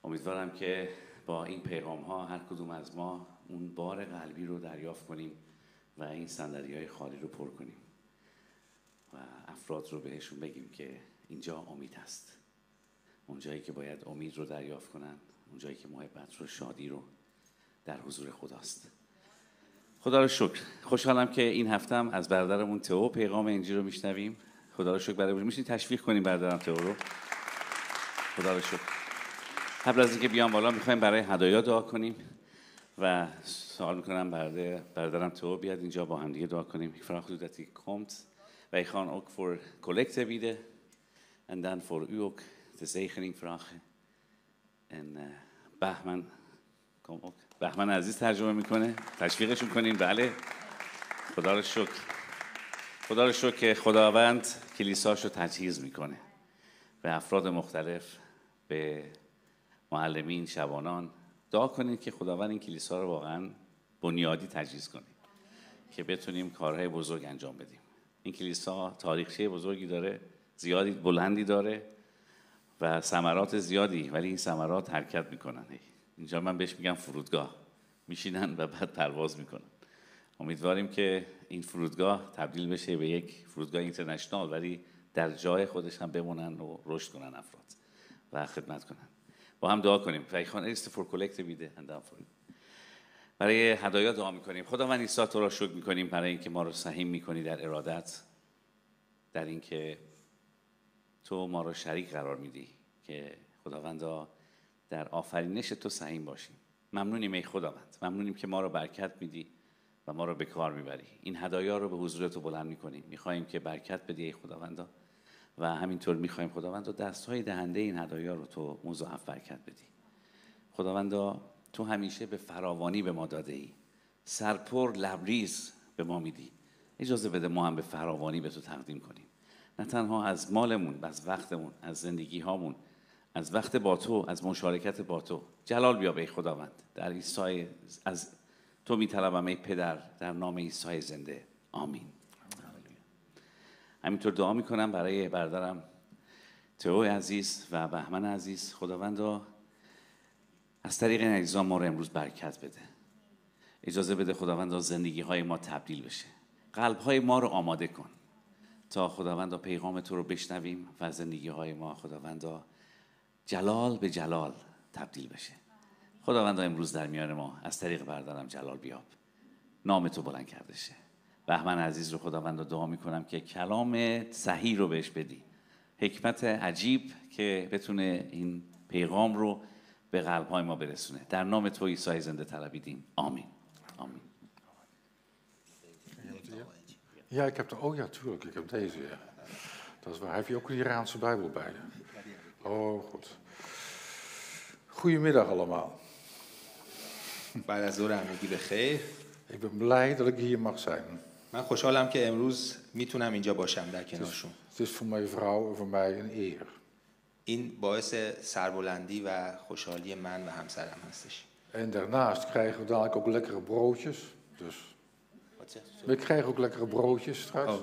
امیدوارم که با این پیغام ها هر کدوم از ما اون بار قلبی رو دریافت کنیم و این صندلی های خالی رو پر کنیم و افراد رو بهشون بگیم که اینجا امید هست، اون جایی که باید امید رو دریافت کنن، اون جایی که محبت رو، شادی رو در حضور خداست. خدا رو شکر. خوشحالم که این هفتم از برادرمون تئو پیغام انجیل رو میشنویم. خدا رو شکر برای میشینید تشویق کنیم برادرم تئو رو. خدا رو شکر. قبل از اینکه بیام بالا میخوایم برای هدایا دعا کنیم و سوال میکنم برادرم تئو بیاد اینجا با هم دیگه دعا کنیم. Ik vraag u dat u komt. Wij gaan ook voor collecte bieden en dan voor u ook de zegening vragen. En بهمن kom ook. بهمن عزیز ترجمه میکنه، تشویقشون کنیم. بله، خدا رو شکر. خدا رو شکر که خداوند کلیساشو تجهیز میکنه به افراد مختلف، به معلمین، شبانان. دعا کنید که خداوند این کلیسا رو واقعا بنیادی تجهیز کنه که بتونیم کارهای بزرگ انجام بدیم. این کلیسا تاریخچه بزرگی داره، زیادی بلندی داره و ثمرات زیادی، ولی این ثمرات حرکت میکنن. اینجا من بهش میگم فرودگاه، میشینن و بعد پرواز میکنن. امیدواریم که این فرودگاه تبدیل بشه به یک فرودگاه اینترنشنال، ولی در جای خودش هم بمونن و رشد کنن افراد و خدمت کنن. با هم دعا کنیم. فیخان ایست فور کلکت بیده اندام فور. برای هدایا دعا میکنیم. خداوند عیسی تو را شکر میکنیم برای اینکه ما رو سهیم میکنی در ارادت، در اینکه تو ما رو شریک قرار میدی که خداوندا در آفرینش تو سهیم باشیم. ممنونیم ای خداوند، ممنونیم که ما رو برکت میدی، و ما رو به کار میبری. این هدایا رو به حضور تو بلند میکنیم. میخوایم که برکت بدی ای خداوندا و همینطور میخوایم خداوندا دستهای دهنده این هدایا رو تو مضاعف برکت بدی. خداوندا تو همیشه به فراوانی به ما داده ای، سرپر لبریز به ما میدی. اجازه بده ما هم به فراوانی به تو تقدیم کنیم، نه تنها از مالمون، از وقتمون، از زندگی هامون، از وقت با تو، از مشارکت با تو. جلال بیاب ای خداوند. در عیسی از تو میطلبم ای پدر، در نام عیسی زنده. آمین. همینطور دعا میکنم برای برادرم تئو عزیز و بهمن عزیز. خداوندا از طریق این عزیزان ما رو امروز برکت بده. اجازه بده خداوندا زندگی های ما تبدیل بشه. قلب های ما رو آماده کن تا خداوندا پیغام تو رو بشنویم و زندگی های ما خداوندا جلال به جلال تبدیل بشه. خداوندا امروز در میان ما از طریق برادرم جلال بیاب، نام تو بلند کرده شه. بهمن عزیز رو خداوندا دعا میکنم که کلام صحیح رو بهش بدی، حکمت عجیب که بتونه این پیغام رو به قلب های ما برسونه. در نام تو عیسی زنده طلبیدیم. آمین. آمین. Ja, ik heb oh ja, tuurlijk, ik heb deze, ja. Dat is waar. Heb je ook een Iraanse Bijbel bij je? Oh, goed. Goedemiddag allemaal. بعد از ظهر همگی بخیر. Ik ben blij dat ik hier mag zijn. من خوشحالم که امروز میتونم اینجا باشم در کنارشون. Het is voor mijn vrouw en voor mij een eer. این باعث سربلندی و خوشحالی من و همسرم هستش. En daarnaast krijgen we dadelijk ook lekkere broodjes. Dus we krijgen ook lekkere broodjes straks.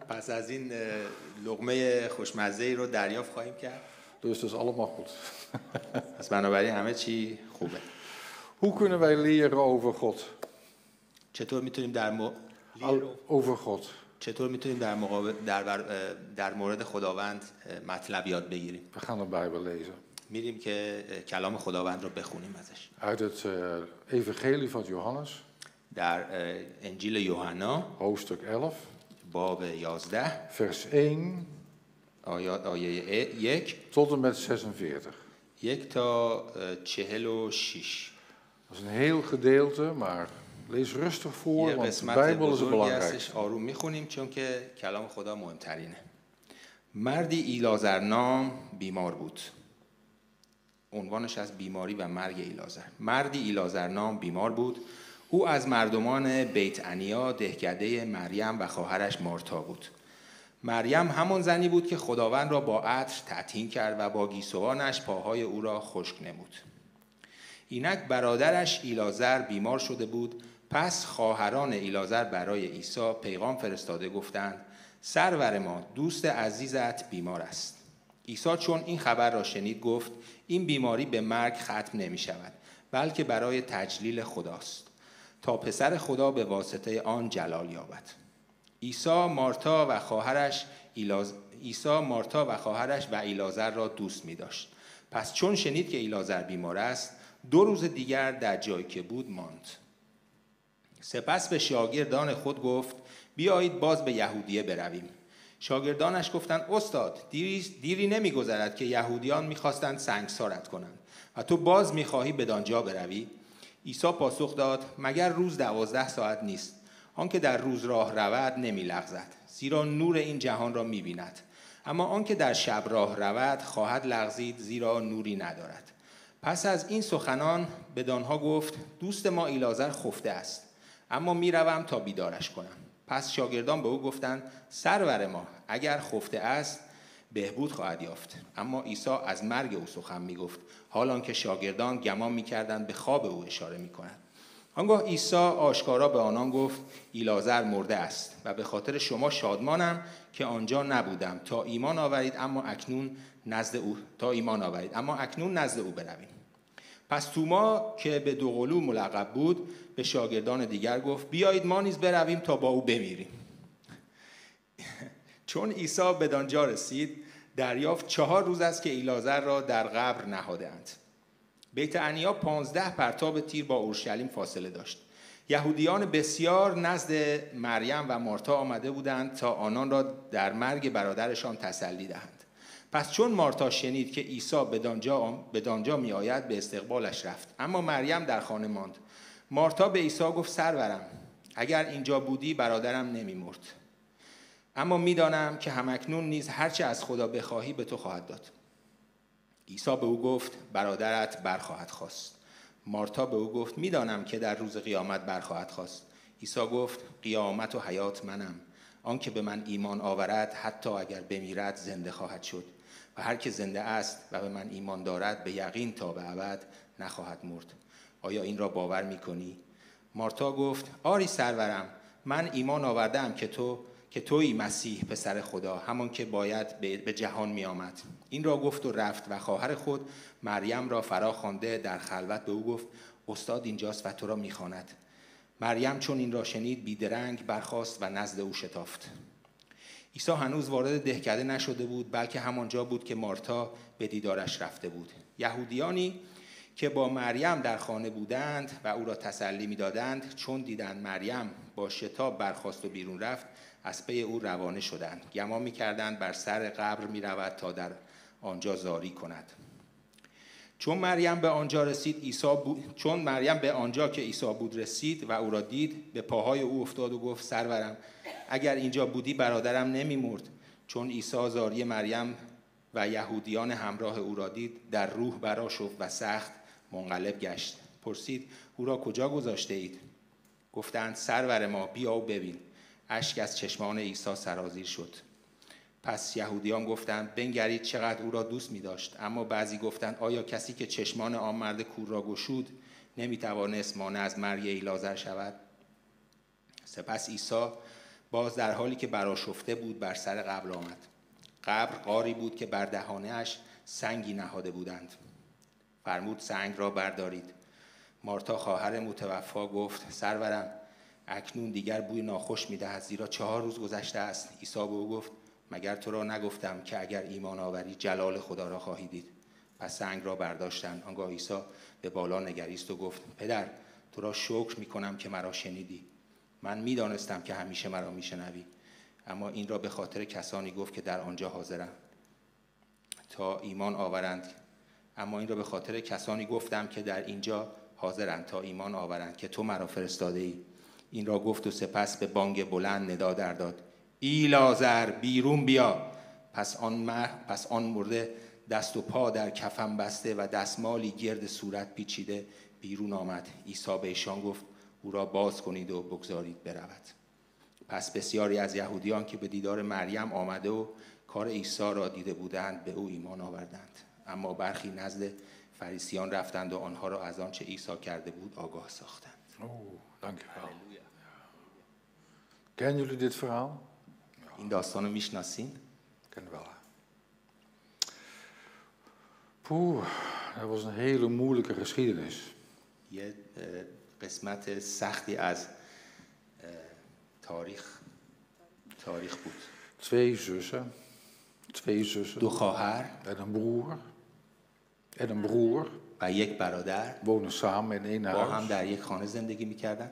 پس از این لقمه خوشمزه‌ای رو دریافت خواهیم کرد. Dus dat is allemaal goed. پس بنابراین همه چی خوبه. Hoe kunnen wij leren over God? چطور میتونیم Over God. چطور میتونیم در مورد خداوند مطلب یاد بگیریم؟ We gaan de Bijbel lezen. میریم که کلام خداوند رو بخونیم ازش. Uit het Evangelie van Johannes. در انجیل یوحنا hoofdstuk 11. باب 11 vers 1 آیه 1 tot en met 46. 1 تا 46. Dat is een heel gedeelte, maar lees rustig voor, want de Bijbel is het belangrijkste. آروم میخونیم چون که کلام خدا مهمترینه. مردی ایلازر نام بیمار بود. عنوانش از بیماری و مرگ ایلازر. مردی ایلازر نام بیمار بود. او از مردمان بیت عنیا دهکده مریم و خواهرش مارتا بود. مریم همان زنی بود که خداوند را با عطر تطهین کرد و با گیسوانش پاهای او را خشک نمود. اینک برادرش ایلازر بیمار شده بود. پس خواهران ایلازر برای عیسی پیغام فرستاده گفتند: سرور ما، دوست عزیزت بیمار است. عیسی چون این خبر را شنید گفت: این بیماری به مرگ ختم نمی شود، بلکه برای تجلیل خداست، تا پسر خدا به واسطه آن جلال یابد. عیسی مارتا و خواهرش و ایلازر را دوست می داشت. پس چون شنید که ایلازر بیمار است، 2 روز دیگر در جایی که بود ماند. سپس به شاگردان خود گفت: بیایید باز به یهودیه برویم. شاگردانش گفتند: استاد، دیری نمی‌گذرد که یهودیان می‌خواستند سنگسارت کنند و تو باز می‌خواهی بدانجا بروی؟ عیسی پاسخ داد: مگر روز 12 ساعت نیست؟ آنکه در روز راه رود نمی‌لغزد، زیرا نور این جهان را می‌بیند. اما آنکه در شب راه رود خواهد لغزید، زیرا نوری ندارد. پس از این سخنان بدانها گفت: دوست ما ایلازر خفته است، اما میروم تا بیدارش کنم. پس شاگردان به او گفتند: سرور ما، اگر خفته است بهبود خواهد یافت. اما عیسی از مرگ او سخن میگفت، حالان که شاگردان گمان میکردند به خواب او اشاره میکند. آنگاه عیسی آشکارا به آنان گفت: ایلازر مرده است و به خاطر شما شادمانم که آنجا نبودم تا ایمان آورید، اما اکنون نزد او برویم. پس توما که به دوقلو ملقب بود به شاگردان دیگر گفت: بیایید ما نیز برویم تا با او بمیریم. چون عیسی بدانجا رسید دریافت 4 روز است که ایلازر را در قبر نهادند. بیت عنیا 15 پرتاب تیر با اورشلیم فاصله داشت. یهودیان بسیار نزد مریم و مارتا آمده بودند تا آنان را در مرگ برادرشان تسلی دهند. پس چون مارتا شنید که عیسی بدانجا می آید به استقبالش رفت، اما مریم در خانه ماند. مارتا به عیسی گفت سرورم اگر اینجا بودی برادرم نمی‌مرد. اما میدانم که همکنون نیز هرچه از خدا بخواهی به تو خواهد داد. عیسی به او گفت برادرت برخواهد خاست. مارتا به او گفت میدانم که در روز قیامت برخواهد خاست. عیسی گفت قیامت و حیات منم. آن که به من ایمان آورد حتی اگر بمیرد زنده خواهد شد و هر که زنده است و به من ایمان دارد به یقین تا به ابد نخواهد مرد. آیا این را باور می‌کنی؟ مارتا گفت آری سرورم، من ایمان آوردم که تویی مسیح پسر خدا، همان که باید به جهان می آمد. این را گفت و رفت و خواهر خود مریم را فرا خوانده در خلوت به او گفت استاد اینجاست و تو را می خواند. مریم چون این را شنید بیدرنگ برخاست و نزد او شتافت. عیسی هنوز وارد دهکده نشده بود، بلکه همانجا بود که مارتا به دیدارش رفته بود. یهودیانی که با مریم در خانه بودند و او را تسلی می‌دادند، چون دیدند مریم با شتاب برخاست و بیرون رفت، از پی او روانه شدند. گمان می‌کردند بر سر قبر می‌رود تا در آنجا زاری کند. چون مریم به آنجا که عیسی بود رسید و او را دید، به پاهای او افتاد و گفت سرورم اگر اینجا بودی برادرم نمی‌مرد. چون عیسی زاری مریم و یهودیان همراه او را دید، در روح برآشفت و سخت منقلب گشت. پرسید او را کجا گذاشته اید؟ گفتند سرور ما بیا و ببین. اشک از چشمان عیسی سرازیر شد. پس یهودیان گفتند بنگرید چقدر او را دوست می داشت. اما بعضی گفتند آیا کسی که چشمان آن مرد کور را گشود نمی توانست مانع از مرگ ایلازر شود؟ سپس عیسی باز در حالی که برآشفته بود بر سر قبر آمد. قبر غاری بود که بر دهانه‌اش سنگی نهاده بودند. فرمود سنگ را بردارید. مارتا خواهر متوفا گفت سرورم اکنون دیگر بوی ناخوش می‌دهد، زیرا 4 روز گذشته است. عیسی به او گفت مگر تو را نگفتم که اگر ایمان آوری جلال خدا را خواهی دید؟ پس سنگ را برداشتند. آنگاه عیسی به بالا نگریست و گفت پدر تو را شکر می‌کنم که مرا شنیدی. من می‌دانستم که همیشه مرا می‌شنوی، اما این را به خاطر کسانی گفت که در آنجا حاضرند تا ایمان آورند. اما این را به خاطر کسانی گفتم که در اینجا حاضرند تا ایمان آورند که تو مرا فرستاده ای. این را گفت و سپس به بانگ بلند ندا در داد ایلازر بیرون بیا. پس آن مرده دست و پا در کفن بسته و دستمالی گرد صورت پیچیده بیرون آمد. عیسی به ایشان گفت او را باز کنید و بگذارید برود. پس بسیاری از یهودیان که به دیدار مریم آمده و کار عیسی را دیده بودند به او ایمان آوردند. اما برخی نزد فریسیان رفتند و آنها را از آنچه عیسی کرده بود آگاه ساختند. Dankjewel. Kennen jullie dit verhaal? این داستان رو میشناسین؟ Kennen wel. Poeh, dat was een hele moeilijke geschiedenis. یه قسمت سختی از تاریخ بود. 2 zussen. 2 zussen. 2 خواهر en een broer و یک برادر wonen samen in één با هم huis. در یک خانه زندگی میکردن.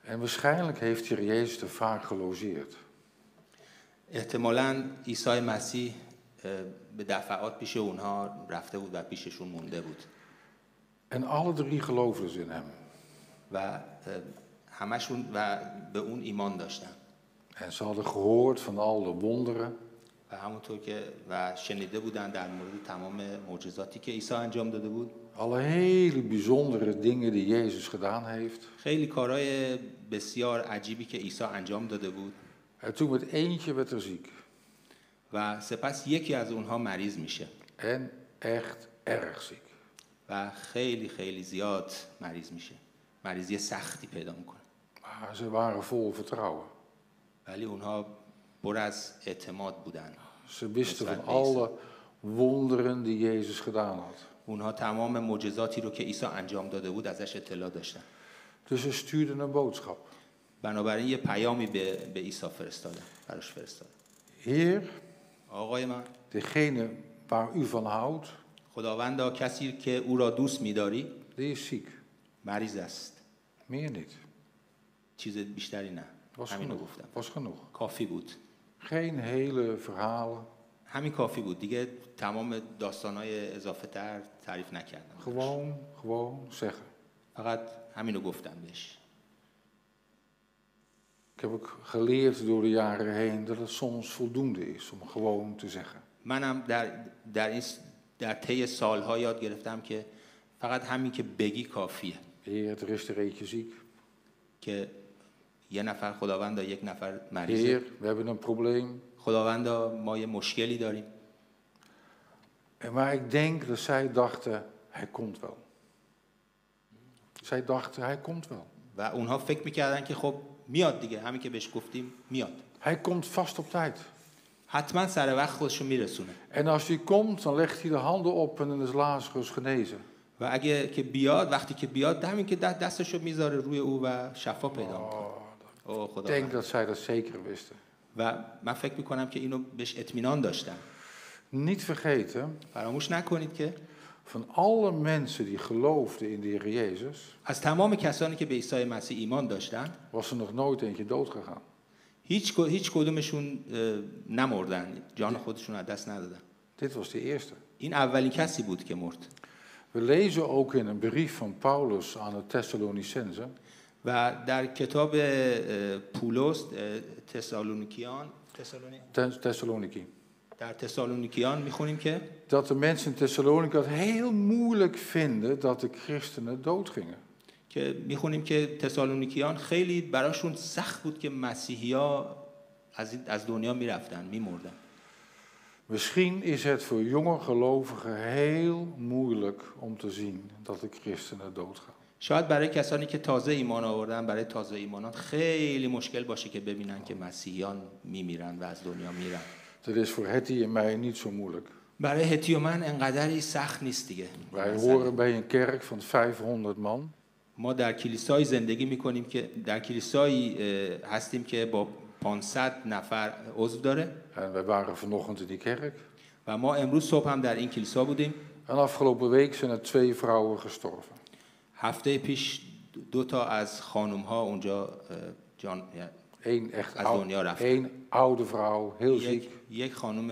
En waarschijnlijk heeft hier Jezus er vaak gelogeerd. احتمالاً عیسی مسیح به دفعات پیش اونها رفته بود و پیششون مونده بود. En alle 3 geloofden ze in hem. و همشون و به اون ایمان داشتن. En ze hadden gehoord van al de wonderen. و همونطور که شنیده بودن در مورد تمام معجزاتی که عیسی انجام داده بود. Alle hele bijzondere dingen die Jezus gedaan heeft. خیلی کارهای بسیار عجیبی که عیسی انجام داده بود. En toen met eentje werd er ziek. و سپس یکی از اونها مریض میشه. En echt erg ziek. و خیلی خیلی زیاد مریض میشه. مریضی سختی پیدا میکنه. Maar ze waren vol vertrouwen. ولی اونها پر از اعتماد بودن. Ze wisten van alle wonderen die Jezus gedaan had. اونها تمام معجزاتی رو که عیسی انجام داده بود ازش اطلاع داشتن. Dus ze stuurden een boodschap. بنابراین یه پیامی به عیسی فرستادن، براش فرستادن. Heer, آقای من، degene waar u van houdt, خداوندا کسی که او را دوست می‌داری die is ziek. مریض است. Meer niet. چیز بیشتری نه. Was همین رو genoeg. گفتم. Was genoeg. کافی بود. Geen hele verhalen. همین کافی بود. دیگه تمام داستان‌های اضافه تر تعریف نکردم. Gewoon zeggen. فقط همینو گفتم بهش. Ik heb ook geleerd door de jaren heen dat het soms voldoende is om gewoon te zeggen. منم در طی سالها یاد گرفتم که فقط همین که بگی کافیه. Heer, er is er eentje ziek. که یه نفر خداوندا یک نفر مریضه. Heer, we hebben een probleem. خداوندا ما یه مشکلی داریم. Maar ik denk dat zij dachten, hij komt wel. Zij dachten, hij komt wel. و اونها فکر میکردن که خب میاد دیگه، همین که بهش گفتیم میاد. Hij komt vast op tijd. حتما سر وقت خودشو میرسونه. En als hij komt, dan legt hij de handen op en dan is Lazarus genezen. و اگه که بیاد، وقتی که بیاد همین که دستشو میذاره روی او و شفا پیدا میکنه. Ik denk dat zij dat zeker wisten. و من فکر میکنم که اینو بهش اطمینان داشتن. Niet vergeten, فراموش نکنید که van alle mensen die geloofden in de Heer Jezus, از تمام کسانی که به عیسی مسیح ایمان داشتن was er nog nooit eentje dood gegaan. هیچ کدومشون نمردن، جان خودشون از دست ندادن. Dit was de eerste. این اولین کسی بود که مرد. We lezen ook in een brief van Paulus aan de Thessalonicenzen. و در کتاب پولس Thessaloniki. در تسالونیکیان میخونیم که Dat de mensen in Thessalonica het heel moeilijk vinden dat de christenen doodgingen. که میخونیم که تسالونیکیان خیلی براشون سخت بود که مسیحی‌ها از دنیا میرفتن، میمردن. Misschien is het voor jonge gelovigen heel moeilijk om te zien dat de christenen doodgaan. شاید برای کسانی که تازه ایمان آوردن، برای تازه ایمانان خیلی مشکل باشه که ببینن که مسیحیان میمیرن و از دنیا میرن. Dat is voor Hetty en mij niet zo moeilijk. برای هتی و من انقدری سخت نیست دیگه. Wij horen bij een kerk van 500 man. ما در کلیسای زندگی میکنیم که در کلیسایی هستیم که با 500 نفر عضو داره. En wij waren vanochtend in die kerk. و ما امروز صبح هم در این کلیسا بودیم. En afgelopen week zijn er 2 vrouwen gestorven. هفته پیش 2 تا از خانم ها اونجا جان Eén echt از دنیا رفت. één oude vrouw, heel ziek. یک خانم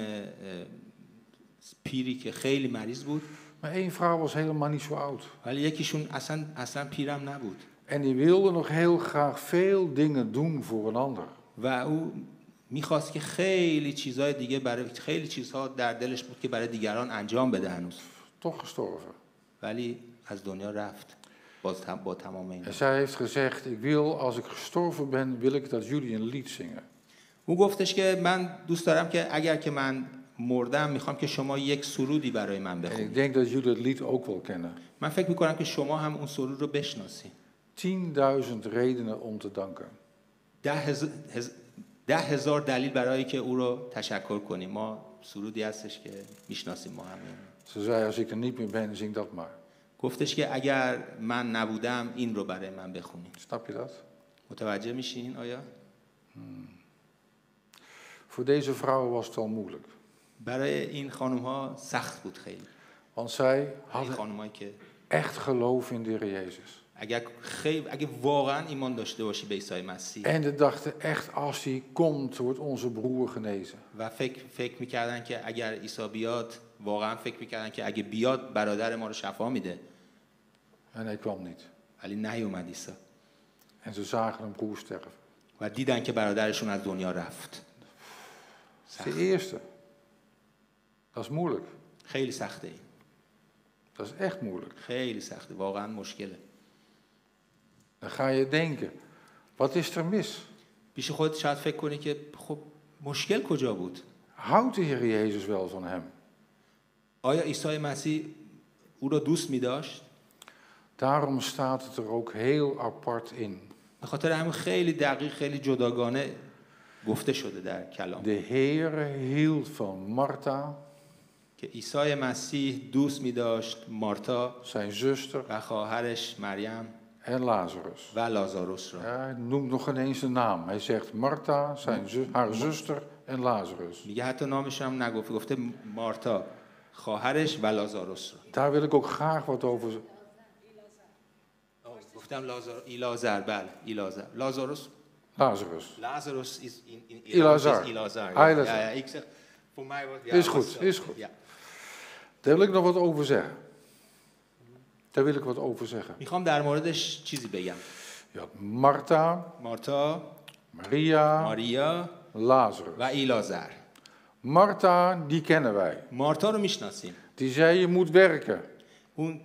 پیری که خیلی مریض بود. Maar één vrouw was helemaal niet zo oud. ولی یکیشون اصلا پیرم نبود. En die wilde nog heel graag veel dingen doen voor een ander. و او میخواست که خیلی چیزهای دیگه خیلی چیزها در دلش بود که برای دیگران انجام بده هنوز. Toch gestorven. ولی از دنیا رفت. با تمام این. En zij heeft gezegd, ik wil als ik gestorven ben, wil ik dat jullie een lied zingen. او گفتش که من دوست دارم که اگر که من مردم میخوام که شما یک سرودی برای من En ik بخونید. denk dat jullie het lied ook wel kennen. من فکر میکنم که شما هم اون سرود رو بشناسید. 10.000 redenen om te danken. 10,000 دلیل برای که او رو تشکر کنیم. ما سرودی هستش که میشناسیم ما همین. Ze zei, als ik er niet meer ben, zing dat maar. گفتش که اگر من نبودم این رو برای من بخونید. Snap je dat? متوجه میشین آیا؟ Voor deze vrouwen was het al moeilijk. برای این خانم ها سخت بود خیلی. Want zij این hadden خانمایی که echt geloof in de Heer Jezus. اگه واقعا ایمان داشته باشی به عیسی مسیح En ze dachten echt, als hij komt, wordt onze broer genezen. و فکر میکردن که اگر عیسی بیاد، واقعا فکر میکردن که اگه بیاد برادر ما رو شفا میده. En hij kwam niet. ولی نیومد عیسی. En ze zagen een broer sterven. و دیدن که برادرشون از دنیا رفت. Dat is de eerste. Dat is moeilijk. خیلی سخته این. Dat is echt moeilijk. خیلی سخته، واقعا مشکله. Dan ga je denken, wat is er mis? پیش خودت شاید فکر کنی که خب مشکل کجا بود؟ Houdt de Heer Jezus wel van hem? آیا عیسی مسیح او را دوست می داشت؟ Daarom staat het er ook heel apart in. به خاطر همین خیلی دقیق، خیلی جداگانه گفته شده در کلام. De Heere hield van Martha, که عیسی مسیح دوست می داشت مارتا zijn zuster و خواهرش مریم en Lazarus. و لازاروس را. Ja, hij noemt nog ineens de naam. Hij zegt Martha, haar zuster en Lazarus. میگه حتی نامش هم نگفت، گفته مارتا، خواهرش و لازاروس را. Daar wil ik ook graag wat over zeggen. گفتم ایلازر، بله ایلازر. لازاروس. Lazarus. Lazarus is in Elazar. Elazar. Elazar. Ja, ik zeg, voor mij wordt... Is goed, is goed. Ja. Daar wil ik nog wat over zeggen. Daar wil ik wat over zeggen. میخوام در موردش چیزی بگم. Je had Martha, مارتا، Maria, ماریا Lazarus. و ایلازر. Martha, die kennen wij. مارتا رو میشناسیم. Die zei, je moet werken. اون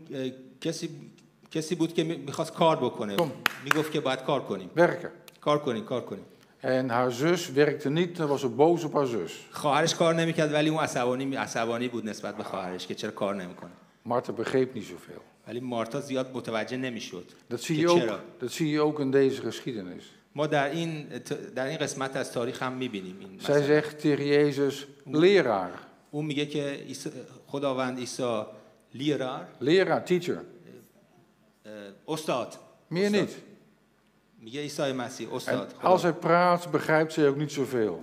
کسی بود که میخواست کار بکنه. میگفت که باید کار کنیم. Werken. کار کنیم. En haar zus werkte niet, dan was ze boos op haar zus. خواهرش کار نمیکرد ولی اون عصبانی بود نسبت به خواهرش که چرا کار نمیکنه. Martha begreep niet zoveel. ولی مارتا زیاد متوجه نمیشد. Dat zie je ook in deze geschiedenis. ما در این قسمت از تاریخ هم میبینیم این Zij zegt tegen Jezus, leraar. اون میگه که خداوند عیسی Leraar, teacher. استاد. Meer niet. میگه عیسی مسیح En استاد. als hij praat, begrijpt zij ook niet zoveel.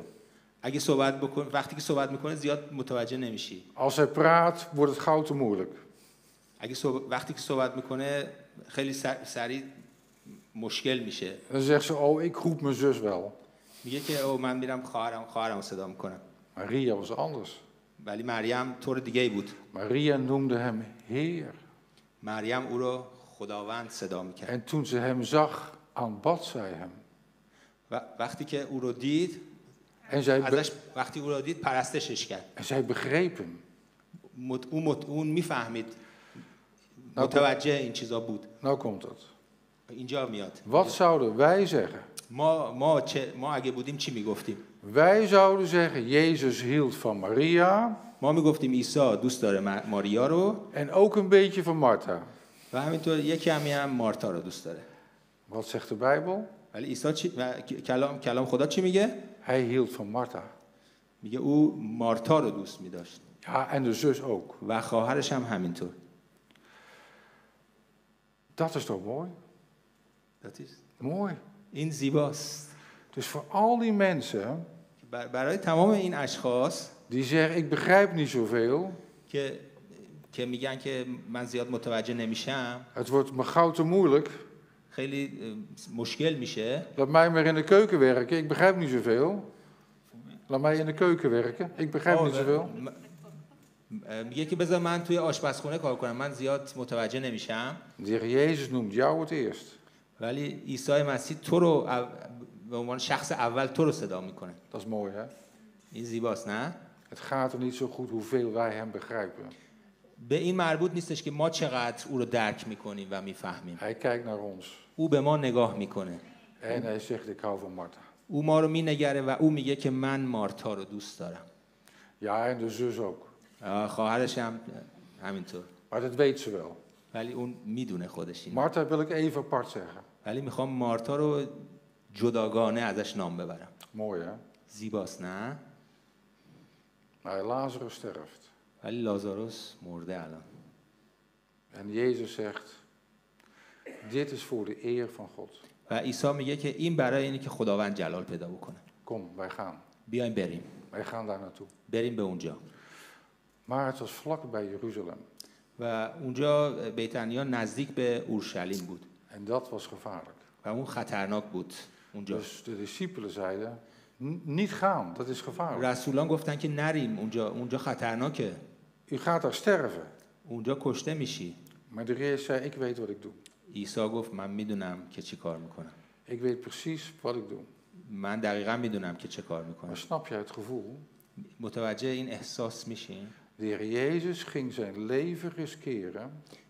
اگه صحبت بکنه وقتی که صحبت میکنه زیاد متوجه نمیشی. Als hij praat, wordt het gauw te moeilijk. وقتی که صحبت میکنه خیلی سریع مشکل میشه. Dan zegt ze, oh, ik roep mijn zus wel. میگه که او من میرم خواهرم صدا میکنم. Maria was anders. ولی مریم طور دیگه ای بود. Maria noemde hem Heer. مریم او رو خداوند صدا میکرد. En toen ze hem zag, aanbad zij hem. وقتی که او رو دید وقتی او رو دید پرستشش کرد. En zij begreep hem. اون میفهمید. متوجه این چیزا بود. Nou komt het. اینجا میاد. Wat zouden wij zeggen? ما اگه بودیم چی میگفتیم؟ Wij zouden zeggen, Jezus hield van Maria. ما میگفتیم عیسی دوست داره ماریا رو. En ook een beetje van Martha. و همینطور یکی هم مارتا رو دوست داره. Wat zegt de Bijbel? ولی عیسی کلام خدا چی میگه؟ Hij hield van Martha. میگه او مارتا رو دوست می‌داشت. Ja, en de zus ook. و خواهرش هم همینطور. Dat is toch mooi? Dat is mooi. این زیباست. Dus voor al die mensen برای تمام این اشخاص die zeggen ik begrijp niet zoveel, که میگن که من زیاد متوجه نمیشم. Het wordt me gauw te moeilijk. خیلی مشکل میشه. Laat mij maar in de keuken werken. Ik begrijp niet zoveel. Laat mij in de keuken werken. Ik begrijp niet zoveel. میگه که بذار من توی آشپزخونه کار کنم. من زیاد متوجه نمیشم. De Heer Jezus noemt jou het eerst. ولی عیسی مسیح تو رو به عنوان شخص اول تو رو صدا میکنه. Dat is mooi, hè? این زیباست نه؟ Het gaat er niet zo goed hoeveel wij hem begrijpen. به این مربوط نیستش که ما چقدر او رو درک میکنیم و میفهمیم. Hij kijkt naar ons. او به ما نگاه میکنه. En hij zegt ik hou van Martha. او ما رو مینگره و او میگه که من مارتا رو دوست دارم. Ja, en de zus ook. خواهرش هم همینطور. Maar dat weet ze wel. ولی اون میدونه خودش اینه. Martha wil ik even apart zeggen. ولی میخوام مارتا رو جداگانه ازش نام ببرم. Mooi, hè? زیباست نه؟ Maar Lazarus sterft. ولی لازاروس مرده الان. En Jezus zegt, dit is voor de eer van God. و عیسی میگه که این برای اینه که خداوند جلال پیدا بکنه. Kom, wij gaan. بیایم بریم. Wij gaan daar naartoe. بریم به اونجا. Maar het was vlak bij Jeruzalem. و اونجا بیتانیا نزدیک به اورشلیم بود. En dat was gevaarlijk. و اون خطرناک بود اونجا. Dus de discipelen zeiden, niet gaan, dat is gevaarlijk. رسولان گفتن که نریم اونجا خطرناکه. U gaat daar sterven. اونجا کشته میشی. Maar de Heer zei, ik weet wat ik doe. عیسی گفت من میدونم که چی کار میکنم. Ik weet precies wat ik doe. من دقیقاً میدونم که چه کار میکنم. Maar snap je het gevoel? متوجه این احساس میشین؟ De Heer Jezus ging zijn leven riskeren.